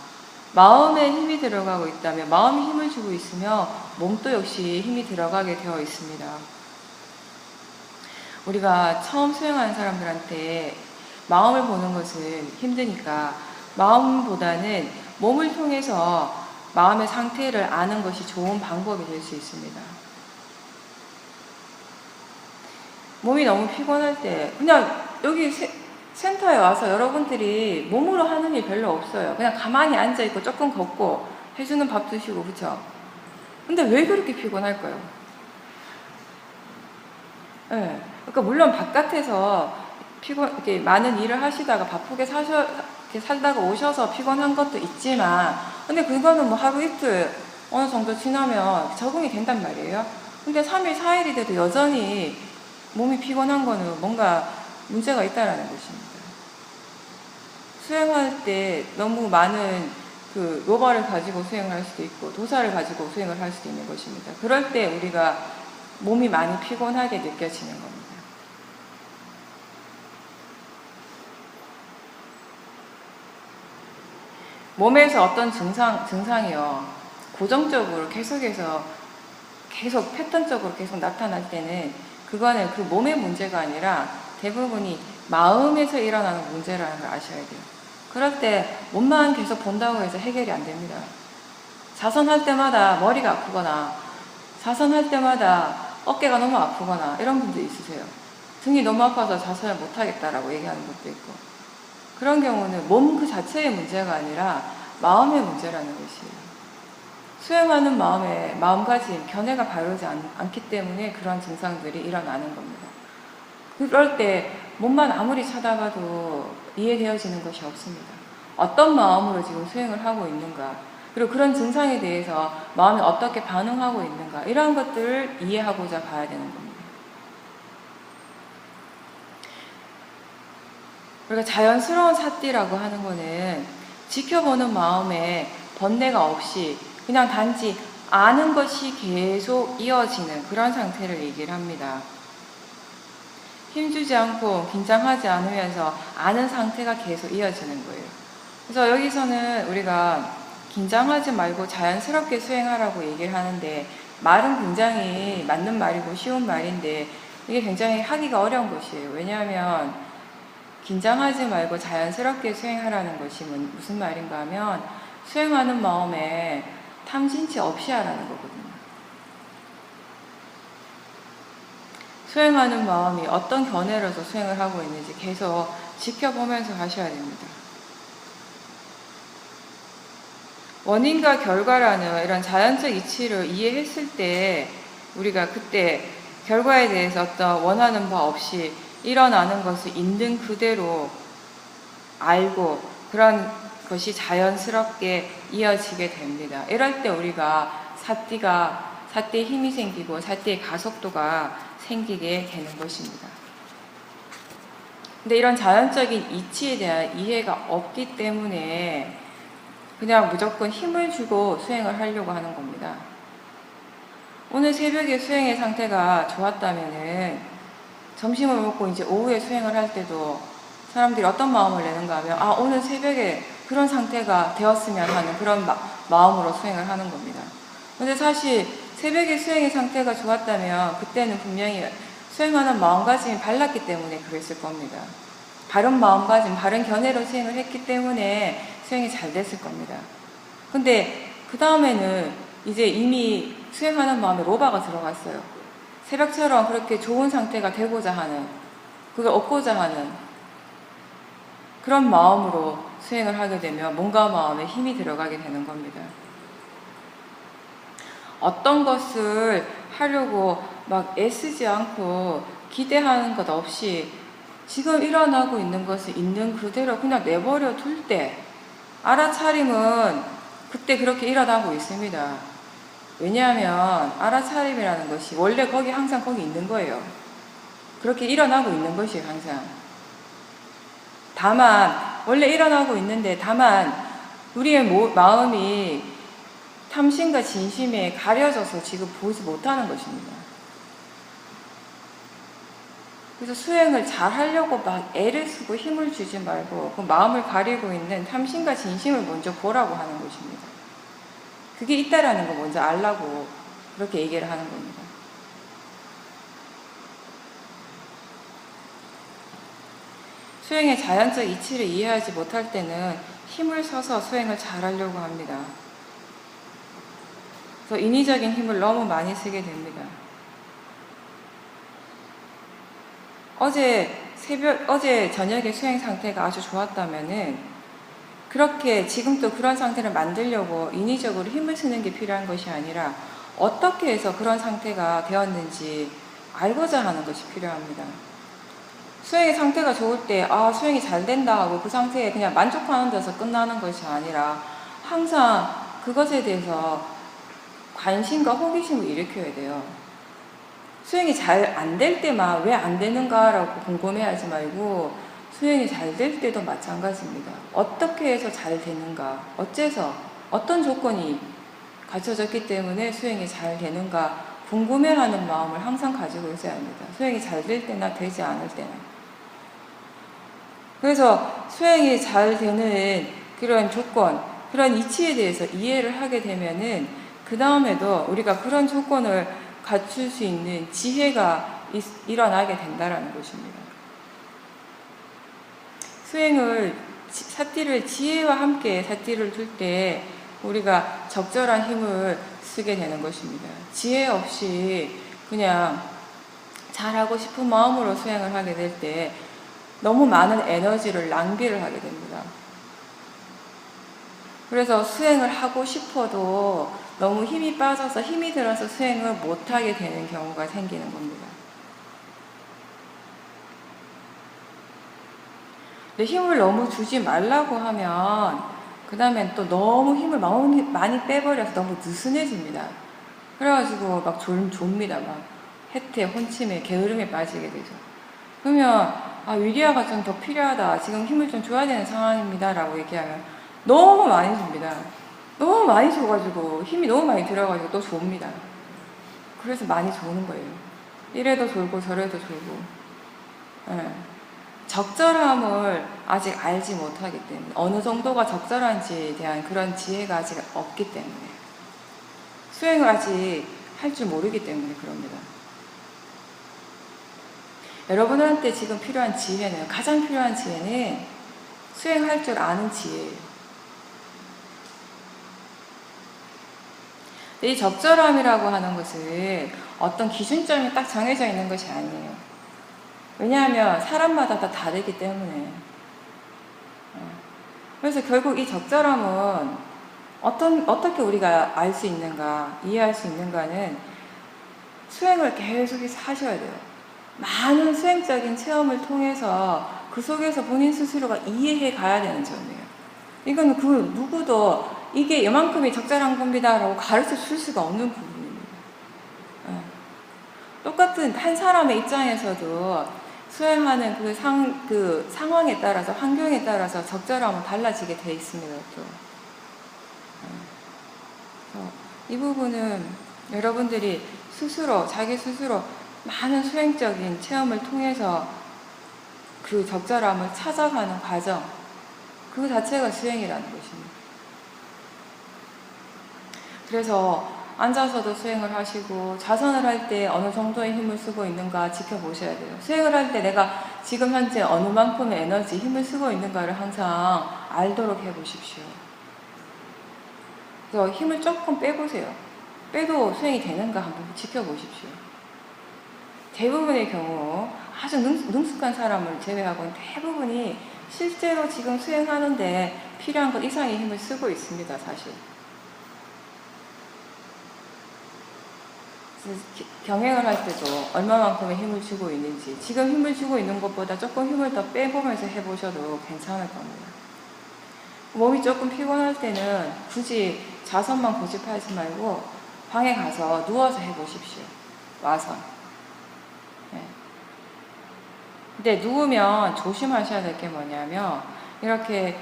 마음에 힘이 들어가고 있다면, 마음이 힘을 주고 있으면 몸도 역시 힘이 들어가게 되어 있습니다. 우리가 처음 수행하는 사람들한테 마음을 보는 것은 힘드니까 마음보다는 몸을 통해서 마음의 상태를 아는 것이 좋은 방법이 될 수 있습니다. 몸이 너무 피곤할 때 그냥 여기 센터에 와서 여러분들이 몸으로 하는 일 별로 없어요. 그냥 가만히 앉아있고 조금 걷고 해주는 밥 드시고, 그쵸? 근데 왜 그렇게 피곤할까요? 네. 그러니까 물론 바깥에서 이렇게 많은 일을 하시다가 바쁘게 이렇게 살다가 오셔서 피곤한 것도 있지만, 근데 그거는 뭐 하루 이틀 어느 정도 지나면 적응이 된단 말이에요. 근데 3일, 4일이 돼도 여전히 몸이 피곤한 거는 뭔가 문제가 있다라는 것입니다. 수행할 때 너무 많은 그 노바를 가지고 수행을 할 수도 있고 도사를 가지고 수행을 할 수도 있는 것입니다. 그럴 때 우리가 몸이 많이 피곤하게 느껴지는 겁니다. 몸에서 어떤 증상이요, 고정적으로 계속 패턴적으로 계속 나타날 때는 그거는 그 몸의 문제가 아니라 대부분이 마음에서 일어나는 문제라는 걸 아셔야 돼요. 그럴 때 몸만 계속 본다고 해서 해결이 안 됩니다. 자선할 때마다 머리가 아프거나 자선할 때마다 어깨가 너무 아프거나 이런 분들 있으세요. 등이 너무 아파서 자선을 못하겠다라고 얘기하는 것도 있고, 그런 경우는 몸 그 자체의 문제가 아니라 마음의 문제라는 것이에요. 수행하는 마음가짐, 견해가 바르지 않기 때문에 그런 증상들이 일어나는 겁니다. 그럴 때 몸만 아무리 쳐다봐도 이해되어지는 것이 없습니다. 어떤 마음으로 지금 수행을 하고 있는가, 그리고 그런 증상에 대해서 마음이 어떻게 반응하고 있는가, 이러한 것들을 이해하고자 봐야 되는 겁니다. 그러니까 자연스러운 사띠라고 하는 거는 지켜보는 마음에 번뇌가 없이 그냥 단지 아는 것이 계속 이어지는 그런 상태를 얘기를 합니다. 힘주지 않고 긴장하지 않으면서 아는 상태가 계속 이어지는 거예요. 그래서 여기서는 우리가 긴장하지 말고 자연스럽게 수행하라고 얘기를 하는데, 말은 굉장히 맞는 말이고 쉬운 말인데 이게 굉장히 하기가 어려운 것이에요. 왜냐하면 긴장하지 말고 자연스럽게 수행하라는 것이 무슨 말인가 하면, 수행하는 마음에 탐진치 없이 하라는 거거든요. 수행하는 마음이 어떤 견해로서 수행을 하고 있는지 계속 지켜보면서 하셔야 됩니다. 원인과 결과라는 이런 자연적 이치를 이해했을 때 우리가 그때 결과에 대해서 어떤 원하는 바 없이 일어나는 것을 있는 그대로 알고 그런 것이 자연스럽게 이어지게 됩니다. 이럴 때 우리가 사띠의 힘이 생기고 사띠의 가속도가 생기게 되는 것입니다. 근데 이런 자연적인 이치에 대한 이해가 없기 때문에 그냥 무조건 힘을 주고 수행을 하려고 하는 겁니다. 오늘 새벽에 수행의 상태가 좋았다면은 점심을 먹고 이제 오후에 수행을 할 때도 사람들이 어떤 마음을 내는가 하면, 오늘 새벽에 그런 상태가 되었으면 하는 그런 마음으로 수행을 하는 겁니다. 근데 사실 새벽에 수행의 상태가 좋았다면 그때는 분명히 수행하는 마음가짐이 발랐기 때문에 그랬을 겁니다. 바른 마음가짐, 바른 견해로 수행을 했기 때문에 수행이 잘 됐을 겁니다. 근데 그 다음에는 이제 이미 수행하는 마음에 로바가 들어갔어요. 새벽처럼 그렇게 좋은 상태가 되고자 하는, 그걸 얻고자 하는 그런 마음으로 수행을 하게 되면 몸과 마음에 힘이 들어가게 되는 겁니다. 어떤 것을 하려고 막 애쓰지 않고 기대하는 것 없이 지금 일어나고 있는 것을 있는 그대로 그냥 내버려 둘 때 알아차림은 그때 그렇게 일어나고 있습니다. 왜냐하면 알아차림이라는 것이 원래 항상 거기 있는 거예요. 그렇게 일어나고 있는 것이에요, 항상. 다만 원래 일어나고 있는데 다만 우리의 마음이 탐심과 진심에 가려져서 지금 보지 못하는 것입니다. 그래서 수행을 잘 하려고 막 애를 쓰고 힘을 주지 말고 그 마음을 가리고 있는 탐심과 진심을 먼저 보라고 하는 것입니다. 그게 있다라는 거 먼저 알라고 그렇게 얘기를 하는 겁니다. 수행의 자연적 이치를 이해하지 못할 때는 힘을 써서 수행을 잘 하려고 합니다. 그래서 인위적인 힘을 너무 많이 쓰게 됩니다. 어제 저녁에 수행 상태가 아주 좋았다면은 그렇게 지금 또 그런 상태를 만들려고 인위적으로 힘을 쓰는 게 필요한 것이 아니라 어떻게 해서 그런 상태가 되었는지 알고자 하는 것이 필요합니다. 수행의 상태가 좋을 때 수행이 잘 된다 하고 그 상태에 그냥 만족하는 데서 끝나는 것이 아니라 항상 그것에 대해서 관심과 호기심을 일으켜야 돼요. 수행이 잘 안 될 때만 왜 안 되는가라고 궁금해하지 말고 수행이 잘 될 때도 마찬가지입니다. 어떻게 해서 잘 되는가, 어째서 어떤 조건이 갖춰졌기 때문에 수행이 잘 되는가 궁금해하는 마음을 항상 가지고 있어야 합니다. 수행이 잘 될 때나 되지 않을 때나. 그래서 수행이 잘 되는 그런 조건, 그런 이치에 대해서 이해를 하게 되면은 그 다음에도 우리가 그런 조건을 갖출 수 있는 지혜가 일어나게 된다라는 것입니다. 수행을, 사띠를 지혜와 함께 사띠를 둘 때 우리가 적절한 힘을 쓰게 되는 것입니다. 지혜 없이 그냥 잘하고 싶은 마음으로 수행을 하게 될 때 너무 많은 에너지를 낭비를 하게 됩니다. 그래서 수행을 하고 싶어도 너무 힘이 빠져서 힘이 들어서 수행을 못하게 되는 경우가 생기는 겁니다. 근데 힘을 너무 주지 말라고 하면 그 다음엔 또 너무 힘을 많이 빼버려서 너무 느슨해집니다. 그래가지고 막 졸립니다. 막 해태, 혼침에, 게으름에 빠지게 되죠. 그러면 위리아가 좀 더 필요하다. 지금 힘을 좀 줘야 되는 상황입니다. 라고 얘기하면 너무 많이 줍니다. 너무 많이 줘가지고 힘이 너무 많이 들어가지고 또 좁니다. 그래서 많이 조는 거예요. 이래도 졸고 저래도 졸고. 적절함을 아직 알지 못하기 때문에 어느 정도가 적절한지에 대한 그런 지혜가 아직 없기 때문에 수행을 아직 할 줄 모르기 때문에 그럽니다. 여러분한테 지금 필요한 지혜는, 가장 필요한 지혜는 수행할 줄 아는 지혜예요. 이 적절함이라고 하는 것은 어떤 기준점이 딱 정해져 있는 것이 아니에요. 왜냐하면 사람마다 다 다르기 때문에. 그래서 결국 이 적절함은 어떻게 우리가 알 수 있는가, 이해할 수 있는가는 수행을 계속 하셔야 돼요. 많은 수행적인 체험을 통해서 그 속에서 본인 스스로가 이해해 가야 되는 점이에요. 이거는 그 누구도 이게 이만큼이 적절한 겁니다 라고 가르쳐 줄 수가 없는 부분입니다. 똑같은 한 사람의 입장에서도 수행하는 그 상황에 따라서, 환경에 따라서 적절함은 달라지게 돼 있습니다. 또. 이 부분은 여러분들이 스스로, 자기 스스로 많은 수행적인 체험을 통해서 그 적절함을 찾아가는 과정, 그 자체가 수행이라는 것입니다. 그래서 앉아서도 수행을 하시고 자선을 할 때 어느 정도의 힘을 쓰고 있는가 지켜보셔야 돼요. 수행을 할 때 내가 지금 현재 어느 만큼의 에너지, 힘을 쓰고 있는가를 항상 알도록 해보십시오. 그래서 힘을 조금 빼보세요. 빼도 수행이 되는가 한번 지켜보십시오. 대부분의 경우 아주 능숙한 사람을 제외하고는 대부분이 실제로 지금 수행하는데 필요한 것 이상의 힘을 쓰고 있습니다. 사실. 경행을 할 때도 얼마만큼의 힘을 주고 있는지, 지금 힘을 주고 있는 것보다 조금 힘을 더 빼보면서 해보셔도 괜찮을 겁니다. 몸이 조금 피곤할 때는 굳이 자선만 고집하지 말고 방에 가서 누워서 해보십시오. 와서. 근데 누우면 조심하셔야 될 게 뭐냐면 이렇게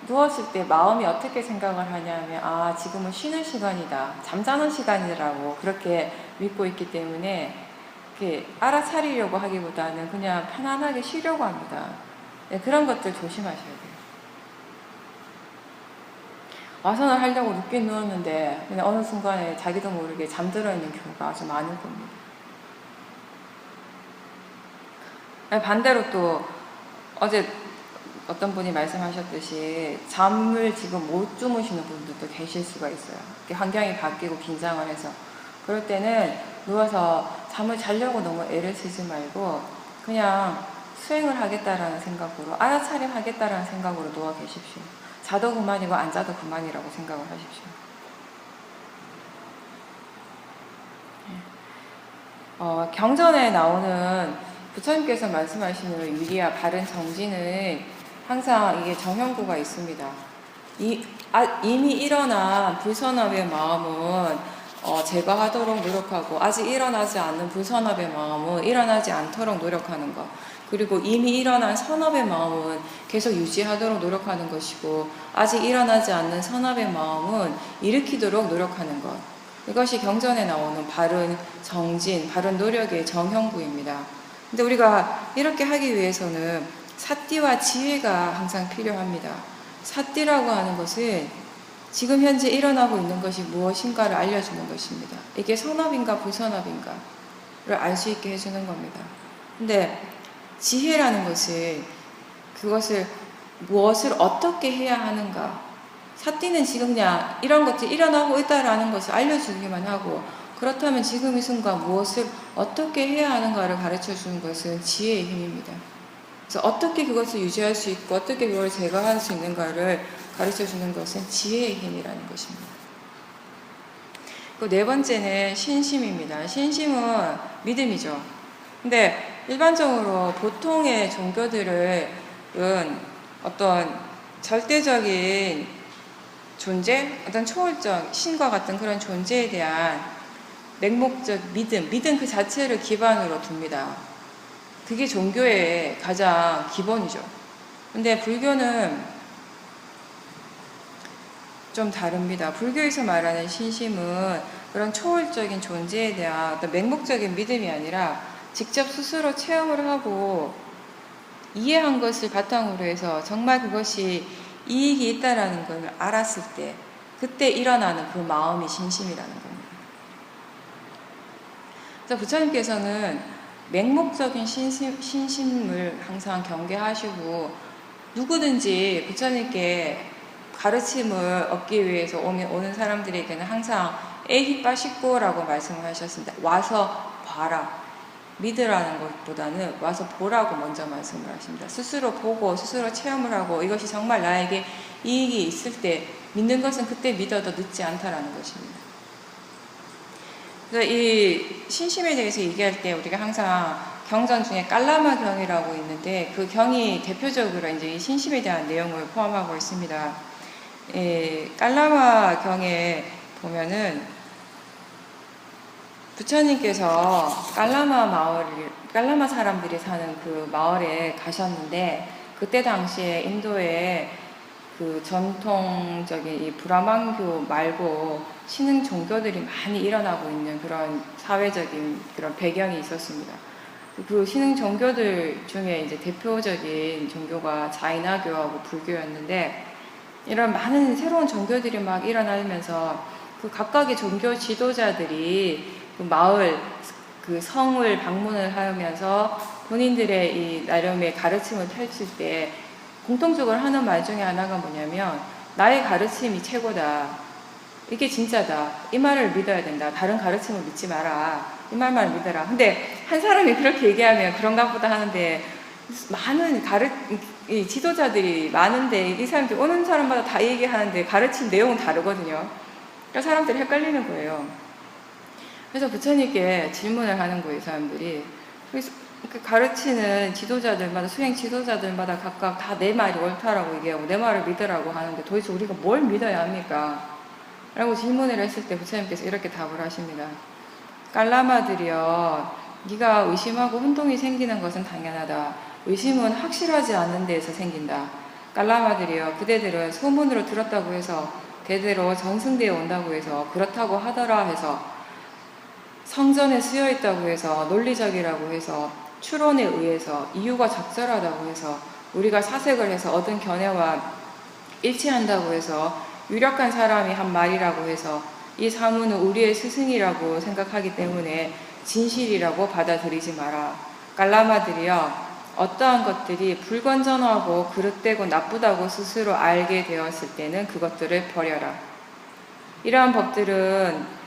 누웠을 때 마음이 어떻게 생각을 하냐면 지금은 쉬는 시간이다, 잠자는 시간이라고 그렇게 믿고 있기 때문에 이렇게 알아차리려고 하기보다는 그냥 편안하게 쉬려고 합니다. 네, 그런 것들 조심하셔야 돼요. 와선을 하려고 늦게 누웠는데 그냥 어느 순간에 자기도 모르게 잠들어 있는 경우가 아주 많을 겁니다. 반대로 또 어제 어떤 분이 말씀하셨듯이 잠을 지금 못 주무시는 분들도 계실 수가 있어요. 환경이 바뀌고 긴장을 해서. 그럴 때는 누워서 잠을 자려고 너무 애를 쓰지 말고 그냥 수행을 하겠다라는 생각으로, 알아차림 하겠다라는 생각으로 누워 계십시오. 자도 그만이고 안 자도 그만이라고 생각을 하십시오. 경전에 나오는 부처님께서 말씀하시는 위리와 바른 정진은 항상 이게 정형구가 있습니다. 이미 일어난 불선업의 마음은 제거하도록 노력하고, 아직 일어나지 않는 불선업의 마음은 일어나지 않도록 노력하는 것, 그리고 이미 일어난 선업의 마음은 계속 유지하도록 노력하는 것이고, 아직 일어나지 않는 선업의 마음은 일으키도록 노력하는 것, 이것이 경전에 나오는 바른 정진, 바른 노력의 정형구입니다. 근데 우리가 이렇게 하기 위해서는 사띠와 지혜가 항상 필요합니다. 사띠라고 하는 것은 지금 현재 일어나고 있는 것이 무엇인가를 알려주는 것입니다. 이게 선업인가 불선업인가를 알 수 있게 해주는 겁니다. 근데 지혜라는 것은 그것을 무엇을 어떻게 해야 하는가, 사띠는 지금 그냥 이런 것들이 일어나고 있다라는 것을 알려주기만 하고, 그렇다면 지금 이 순간 무엇을 어떻게 해야 하는가를 가르쳐주는 것은 지혜의 힘입니다. 그래서 어떻게 그것을 유지할 수 있고 어떻게 그걸 제거할 수 있는가를 가르쳐주는 것은 지혜의 힘이라는 것입니다. 네 번째는 신심입니다. 신심은 믿음이죠. 근데 일반적으로 보통의 종교들은 어떤 절대적인 존재, 어떤 초월적 신과 같은 그런 존재에 대한 맹목적 믿음 그 자체를 기반으로 둡니다. 그게 종교의 가장 기본이죠. 근데 불교는 좀 다릅니다. 불교에서 말하는 신심은 그런 초월적인 존재에 대한 어떤 맹목적인 믿음이 아니라 직접 스스로 체험을 하고 이해한 것을 바탕으로 해서 정말 그것이 이익이 있다라는 걸 알았을 때, 그때 일어나는 그 마음이 신심이라는 겁니다. 그래서 부처님께서는 맹목적인 신심을 항상 경계하시고, 누구든지 부처님께 가르침을 얻기 위해서 오는 사람들에게는 항상 에히빠식고라고 말씀을 하셨습니다. 와서 봐라. 믿으라는 것보다는 와서 보라고 먼저 말씀을 하십니다. 스스로 보고 스스로 체험을 하고 이것이 정말 나에게 이익이 있을 때 믿는 것은 그때 믿어도 늦지 않다라는 것입니다. 그래서 이 신심에 대해서 얘기할 때 우리가 항상 경전 중에 깔라마 경이라고 있는데, 그 경이 대표적으로 이제 이 신심에 대한 내용을 포함하고 있습니다. 깔라마 경에 보면은 부처님께서 깔라마 사람들이 사는 그 마을에 가셨는데, 그때 당시에 인도에 그 전통적인 이 브라만교 말고 신흥 종교들이 많이 일어나고 있는 그런 사회적인 그런 배경이 있었습니다. 그 신흥 종교들 중에 이제 대표적인 종교가 자이나교하고 불교였는데, 이런 많은 새로운 종교들이 막 일어나면서 그 각각의 종교 지도자들이 그 마을, 그 성을 방문을 하면서 본인들의 이 나름의 가르침을 펼칠 때 공통적으로 하는 말 중에 하나가 뭐냐면, 나의 가르침이 최고다. 이게 진짜다. 이 말을 믿어야 된다. 다른 가르침을 믿지 마라. 이 말만 믿어라. 근데 한 사람이 그렇게 얘기하면 그런가 보다 하는데, 많은 이 지도자들이 많은데 이 사람들이 오는 사람마다 다 얘기하는데 가르친 내용은 다르거든요. 그러니까 사람들이 헷갈리는 거예요. 그래서 부처님께 질문을 하는 거예요, 사람들이. 그래서 가르치는 지도자들마다, 수행 지도자들마다 각각 다 내 말이 옳다라고 얘기하고 내 말을 믿으라고 하는데 도대체 우리가 뭘 믿어야 합니까? 라고 질문을 했을 때 부처님께서 이렇게 답을 하십니다. 깔라마들이여, 네가 의심하고 혼동이 생기는 것은 당연하다. 의심은 확실하지 않은 데에서 생긴다. 깔라마들이여, 그대들은 소문으로 들었다고 해서 대대로 전승되어 온다고 해서 그렇다고 하더라 해서 성전에 쓰여 있다고 해서, 논리적이라고 해서, 추론에 의해서, 이유가 적절하다고 해서, 우리가 사색을 해서 얻은 견해와 일치한다고 해서, 유력한 사람이 한 말이라고 해서 이 사문은 우리의 스승이라고 생각하기 때문에 진실이라고 받아들이지 마라. 갈라마들이여, 어떠한 것들이 불건전하고 그릇되고 나쁘다고 스스로 알게 되었을 때는 그것들을 버려라. 이러한 법들은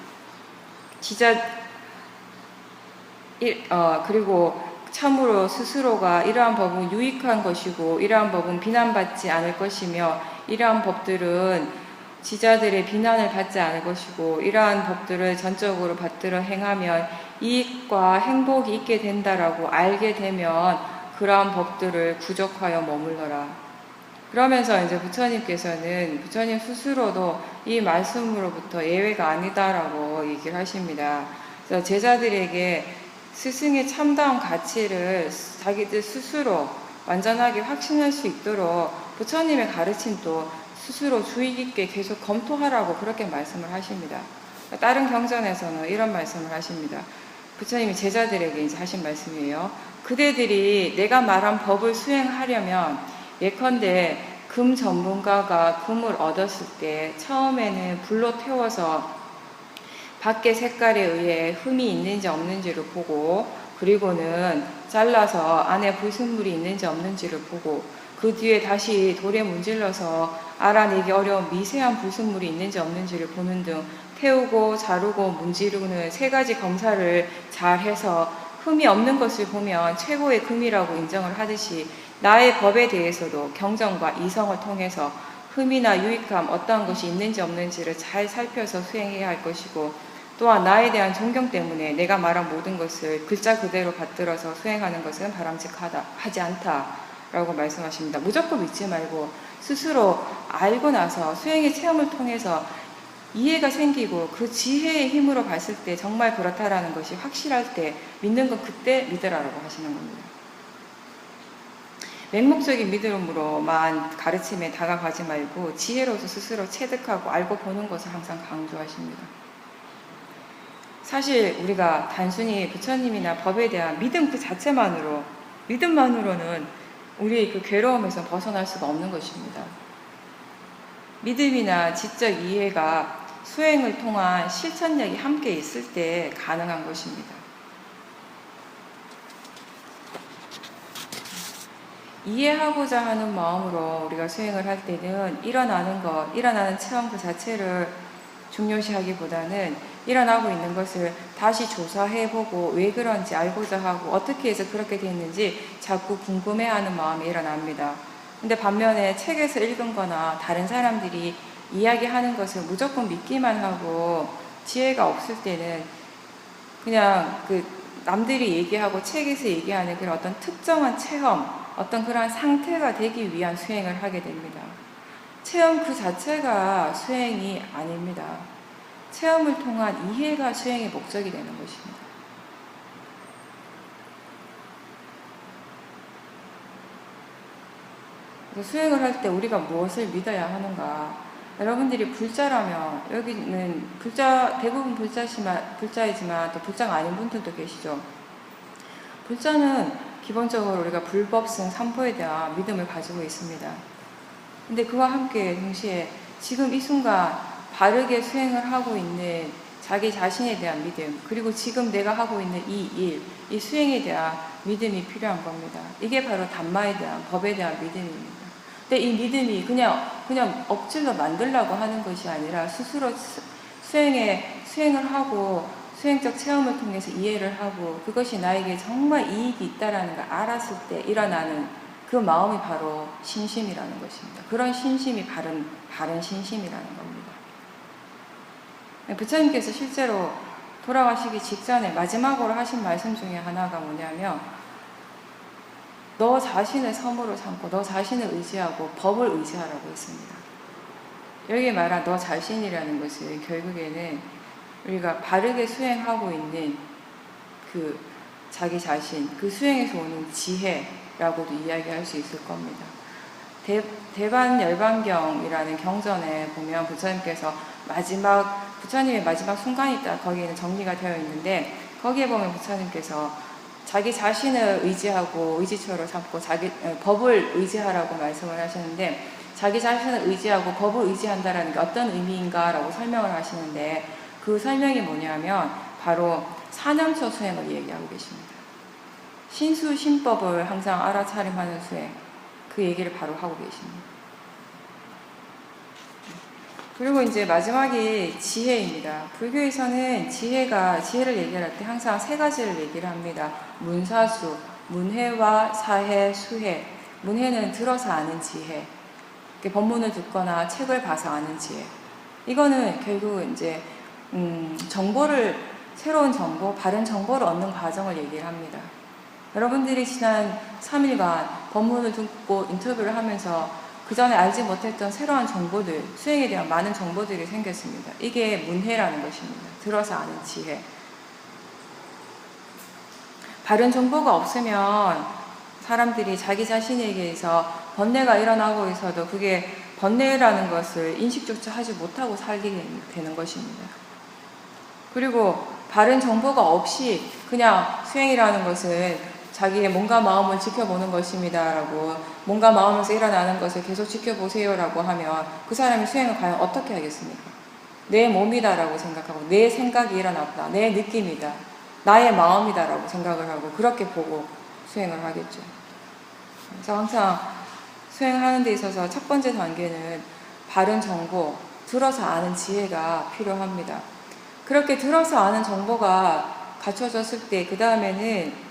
그리고 참으로 스스로가 이러한 법은 유익한 것이고 이러한 법은 비난받지 않을 것이며, 이러한 법들은 지자들의 비난을 받지 않을 것이고, 이러한 법들을 전적으로 받들어 행하면 이익과 행복이 있게 된다라고 알게 되면 그러한 법들을 구족하여 머물러라. 그러면서 이제 부처님께서는 부처님 스스로도 이 말씀으로부터 예외가 아니다라고 얘기를 하십니다. 그래서 제자들에게 스승의 참다운 가치를 자기들 스스로 완전하게 확신할 수 있도록 부처님의 가르침도 스스로 주의 깊게 계속 검토하라고 그렇게 말씀을 하십니다. 다른 경전에서는 이런 말씀을 하십니다. 부처님이 제자들에게 이제 하신 말씀이에요. 그대들이 내가 말한 법을 수행하려면 예컨대 금 전문가가 금을 얻었을 때 처음에는 불로 태워서 밖의 색깔에 의해 흠이 있는지 없는지를 보고, 그리고는 잘라서 안에 불순물이 있는지 없는지를 보고, 그 뒤에 다시 돌에 문질러서 알아내기 어려운 미세한 불순물이 있는지 없는지를 보는 등 태우고 자르고 문지르는 세 가지 검사를 잘 해서 흠이 없는 것을 보면 최고의 금이라고 인정을 하듯이, 나의 법에 대해서도 경전과 이성을 통해서 흠이나 유익함 어떠한 것이 있는지 없는지를 잘 살펴서 수행해야 할 것이고, 또한 나에 대한 존경 때문에 내가 말한 모든 것을 글자 그대로 받들어서 수행하는 것은 바람직하지 않다라고 말씀하십니다. 무조건 믿지 말고 스스로 알고 나서 수행의 체험을 통해서 이해가 생기고 그 지혜의 힘으로 봤을 때 정말 그렇다라는 것이 확실할 때 믿는 건 그때 믿으라라고 하시는 겁니다. 맹목적인 믿음으로만 가르침에 다가가지 말고 지혜로서 스스로 체득하고 알고 보는 것을 항상 강조하십니다. 사실 우리가 단순히 부처님이나 법에 대한 믿음 그 믿음만으로는 우리의 그 괴로움에서 벗어날 수가 없는 것입니다. 믿음이나 지적 이해가 수행을 통한 실천력이 함께 있을 때 가능한 것입니다. 이해하고자 하는 마음으로 우리가 수행을 할 때는 일어나는 체험 그 자체를 중요시하기보다는 일어나고 있는 것을 다시 조사해보고 왜 그런지 알고자 하고 어떻게 해서 그렇게 됐는지 자꾸 궁금해하는 마음이 일어납니다. 근데 반면에 책에서 읽은 거나 다른 사람들이 이야기하는 것을 무조건 믿기만 하고 지혜가 없을 때는 그냥 그 남들이 얘기하고 책에서 얘기하는 그런 어떤 특정한 체험, 어떤 그런 상태가 되기 위한 수행을 하게 됩니다. 체험 그 자체가 수행이 아닙니다. 체험을 통한 이해가 수행의 목적이 되는 것입니다. 그래서 수행을 할 때 우리가 무엇을 믿어야 하는가? 여러분들이 불자라면, 여기는 대부분 불자이지만 또 불자가 아닌 분들도 계시죠. 불자는 기본적으로 우리가 불법성 삼보에 대한 믿음을 가지고 있습니다. 근데 그와 함께 동시에 지금 이 순간 바르게 수행을 하고 있는 자기 자신에 대한 믿음, 그리고 지금 내가 하고 있는 이 수행에 대한 믿음이 필요한 겁니다. 이게 바로 담마에 대한, 법에 대한 믿음입니다. 근데 이 믿음이 그냥 억지로 만들려고 하는 것이 아니라 스스로 수행을 하고 수행적 체험을 통해서 이해를 하고 그것이 나에게 정말 이익이 있다라는 걸 알았을 때 일어나는 그 마음이 바로 신심이라는 것입니다. 그런 신심이 바른 신심이라는 겁니다. 부처님께서 실제로 돌아가시기 직전에 마지막으로 하신 말씀 중에 하나가 뭐냐면, 너 자신을 섬으로 삼고 너 자신을 의지하고 법을 의지하라고 했습니다. 여기 말한 너 자신이라는 것은 결국에는 우리가 바르게 수행하고 있는 그 자기 자신, 그 수행에서 오는 지혜라고도 이야기할 수 있을 겁니다. 대반 열반경이라는 경전에 보면 부처님의 마지막 순간이 있다. 거기에는 정리가 되어 있는데, 거기에 보면 부처님께서 자기 자신을 의지하고 의지처로 삼고 법을 의지하라고 말씀을 하시는데, 자기 자신을 의지하고 법을 의지한다라는 게 어떤 의미인가라고 설명을 하시는데, 그 설명이 뭐냐면 바로 사념처 수행을 얘기하고 계십니다. 신수 신법을 항상 알아차림하는 수행, 그 얘기를 바로 하고 계십니다. 그리고 이제 마지막이 지혜입니다. 불교에서는 지혜를 얘기할 때 항상 세 가지를 얘기를 합니다. 문사수, 문해와 사해, 수해. 문해는 들어서 아는 지혜, 법문을 듣거나 책을 봐서 아는 지혜. 이거는 결국 이제 새로운 정보, 바른 정보를 얻는 과정을 얘기를 합니다. 여러분들이 지난 3일간 법문을 듣고 인터뷰를 하면서 그 전에 알지 못했던 새로운 정보들, 수행에 대한 많은 정보들이 생겼습니다. 이게 문해라는 것입니다. 들어서 아는 지혜. 바른 정보가 없으면 사람들이 자기 자신에게서 번뇌가 일어나고 있어도 그게 번뇌라는 것을 인식조차 하지 못하고 살게 되는 것입니다. 그리고 바른 정보가 없이 그냥 수행이라는 것은 자기의 몸과 마음을 지켜보는 것입니다 라고, 몸과 마음에서 일어나는 것을 계속 지켜보세요 라고 하면 그 사람이 수행을 과연 어떻게 하겠습니까? 내 몸이다 라고 생각하고, 내 생각이 일어났다, 내 느낌이다, 나의 마음이다 라고 생각을 하고 그렇게 보고 수행을 하겠죠. 그래서 항상 수행하는 데 있어서 첫 번째 단계는 바른 정보, 들어서 아는 지혜가 필요합니다. 그렇게 들어서 아는 정보가 갖춰졌을 때 그 다음에는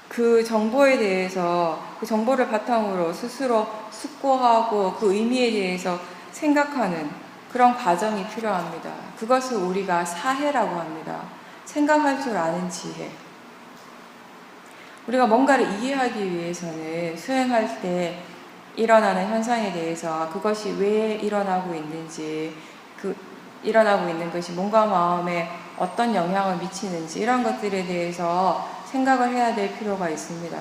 그 정보에 대해서, 그 정보를 바탕으로 스스로 숙고하고 그 의미에 대해서 생각하는 그런 과정이 필요합니다. 그것을 우리가 사해라고 합니다. 생각할 줄 아는 지혜. 우리가 뭔가를 이해하기 위해서는 수행할 때 일어나는 현상에 대해서 그것이 왜 일어나고 있는지, 일어나고 있는 것이 몸과 마음에 어떤 영향을 미치는지, 이런 것들에 대해서 생각을 해야 될 필요가 있습니다.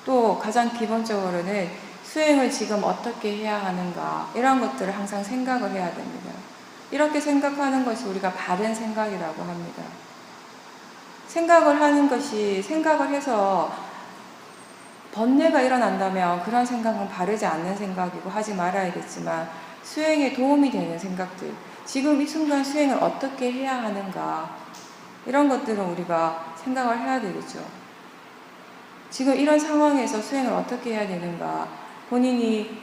또 가장 기본적으로는 수행을 지금 어떻게 해야 하는가, 이런 것들을 항상 생각을 해야 됩니다. 이렇게 생각하는 것이 우리가 바른 생각이라고 합니다. 생각을 해서 번뇌가 일어난다면 그런 생각은 바르지 않는 생각이고 하지 말아야겠지만, 수행에 도움이 되는 생각들, 지금 이 순간 수행을 어떻게 해야 하는가, 이런 것들은 우리가 생각을 해야 되겠죠. 지금 이런 상황에서 수행을 어떻게 해야 되는가, 본인이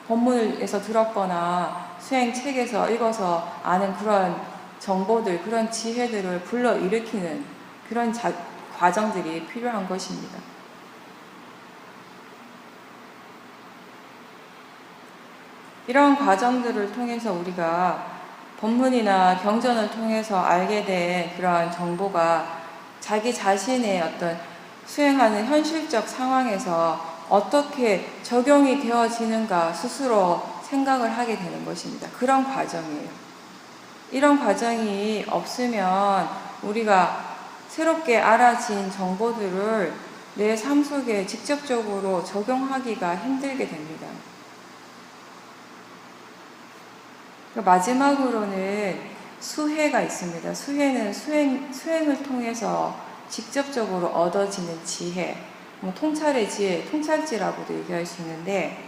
법문에서 들었거나 수행 책에서 읽어서 아는 그런 정보들, 그런 지혜들을 불러일으키는 그런 과정들이 필요한 것입니다. 이런 과정들을 통해서 우리가 법문이나 경전을 통해서 알게 된 그러한 정보가 자기 자신의 어떤 수행하는 현실적 상황에서 어떻게 적용이 되어지는가 스스로 생각을 하게 되는 것입니다. 그런 과정이에요. 이런 과정이 없으면 우리가 새롭게 알아진 정보들을 내 삶 속에 직접적으로 적용하기가 힘들게 됩니다. 마지막으로는 수혜가 있습니다. 수혜는 수행을 통해서 직접적으로 얻어지는 지혜, 통찰의 지혜, 통찰지라고도 얘기할 수 있는데,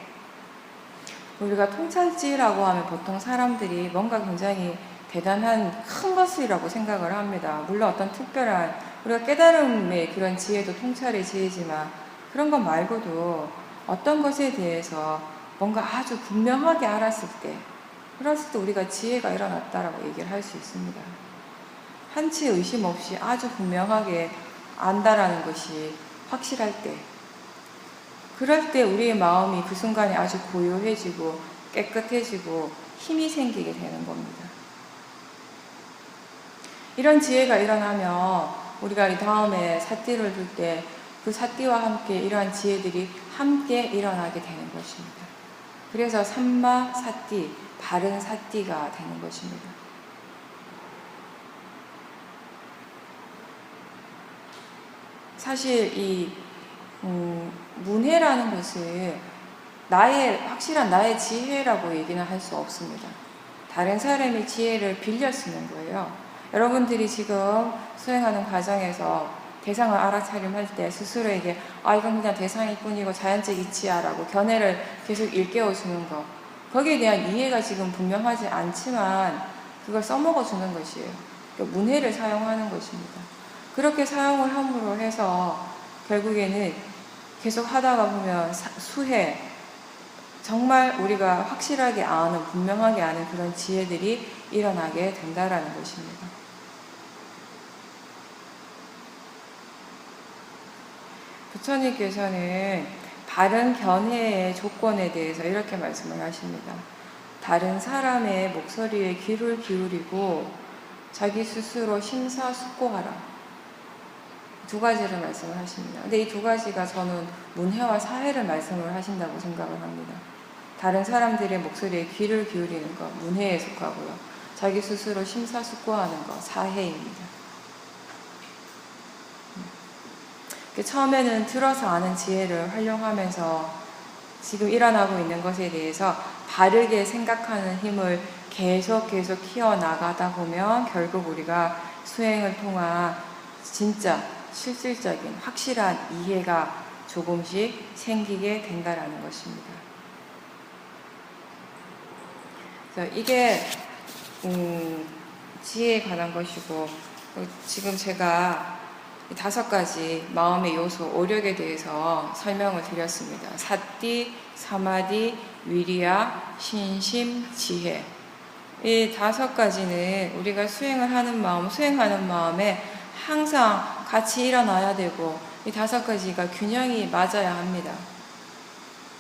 우리가 통찰지라고 하면 보통 사람들이 뭔가 굉장히 대단한 큰 것이라고 생각을 합니다. 물론 어떤 특별한 우리가 깨달음의 그런 지혜도 통찰의 지혜지만, 그런 것 말고도 어떤 것에 대해서 뭔가 아주 분명하게 알았을 때 우리가 지혜가 일어났다라고 얘기를 할 수 있습니다. 한치 의심 없이 아주 분명하게 안다라는 것이 확실할 때, 그럴 때 우리의 마음이 그 순간에 아주 고요해지고 깨끗해지고 힘이 생기게 되는 겁니다. 이런 지혜가 일어나면 우리가 이 다음에 사띠를 둘 때 그 사띠와 함께 이러한 지혜들이 함께 일어나게 되는 것입니다. 그래서 삼마 사띠, 바른 사띠가 되는 것입니다. 사실 이 문해라는 것을 확실한 나의 지혜라고 얘기는 할 수 없습니다. 다른 사람의 지혜를 빌려 쓰는 거예요. 여러분들이 지금 수행하는 과정에서 대상을 알아차림할 때 스스로에게 이건 그냥 대상일 뿐이고 자연적 이치야라고 견해를 계속 일깨워주는 거, 거기에 대한 이해가 지금 분명하지 않지만 그걸 써먹어 주는 것이에요. 그러니까 문해를 사용하는 것입니다. 그렇게 사용을 함으로 해서 결국에는 계속 하다가 보면 수해, 정말 우리가 확실하게 아는, 분명하게 아는 그런 지혜들이 일어나게 된다라는 것입니다. 부처님께서는 바른 견해의 조건에 대해서 이렇게 말씀을 하십니다. 다른 사람의 목소리에 귀를 기울이고 자기 스스로 심사숙고하라. 두 가지를 말씀을 하십니다. 근데 이 두 가지가 저는 문해와 사해를 말씀을 하신다고 생각을 합니다. 다른 사람들의 목소리에 귀를 기울이는 것, 문해에 속하고요. 자기 스스로 심사숙고하는 것, 사해입니다. 처음에는 들어서 아는 지혜를 활용하면서 지금 일어나고 있는 것에 대해서 바르게 생각하는 힘을 계속 키워나가다 보면 결국 우리가 수행을 통한 진짜 실질적인 확실한 이해가 조금씩 생기게 된다라는 것입니다. 그래서 이게 지혜에 관한 것이고, 지금 제가 5가지 마음의 요소, 오력에 대해서 설명을 드렸습니다. 사띠, 사마디, 위리야, 신심, 지혜. 이 5가지는 우리가 수행하는 마음에 항상 같이 일어나야 되고, 이 5가지가 균형이 맞아야 합니다.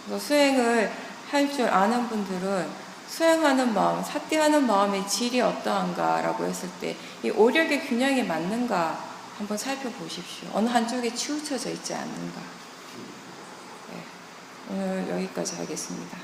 그래서 수행을 할 줄 아는 분들은 수행하는 마음, 사띠하는 마음의 질이 어떠한가라고 했을 때 이 오력의 균형이 맞는가 한번 살펴보십시오. 어느 한쪽에 치우쳐져 있지 않는가. 네, 오늘 여기까지 하겠습니다.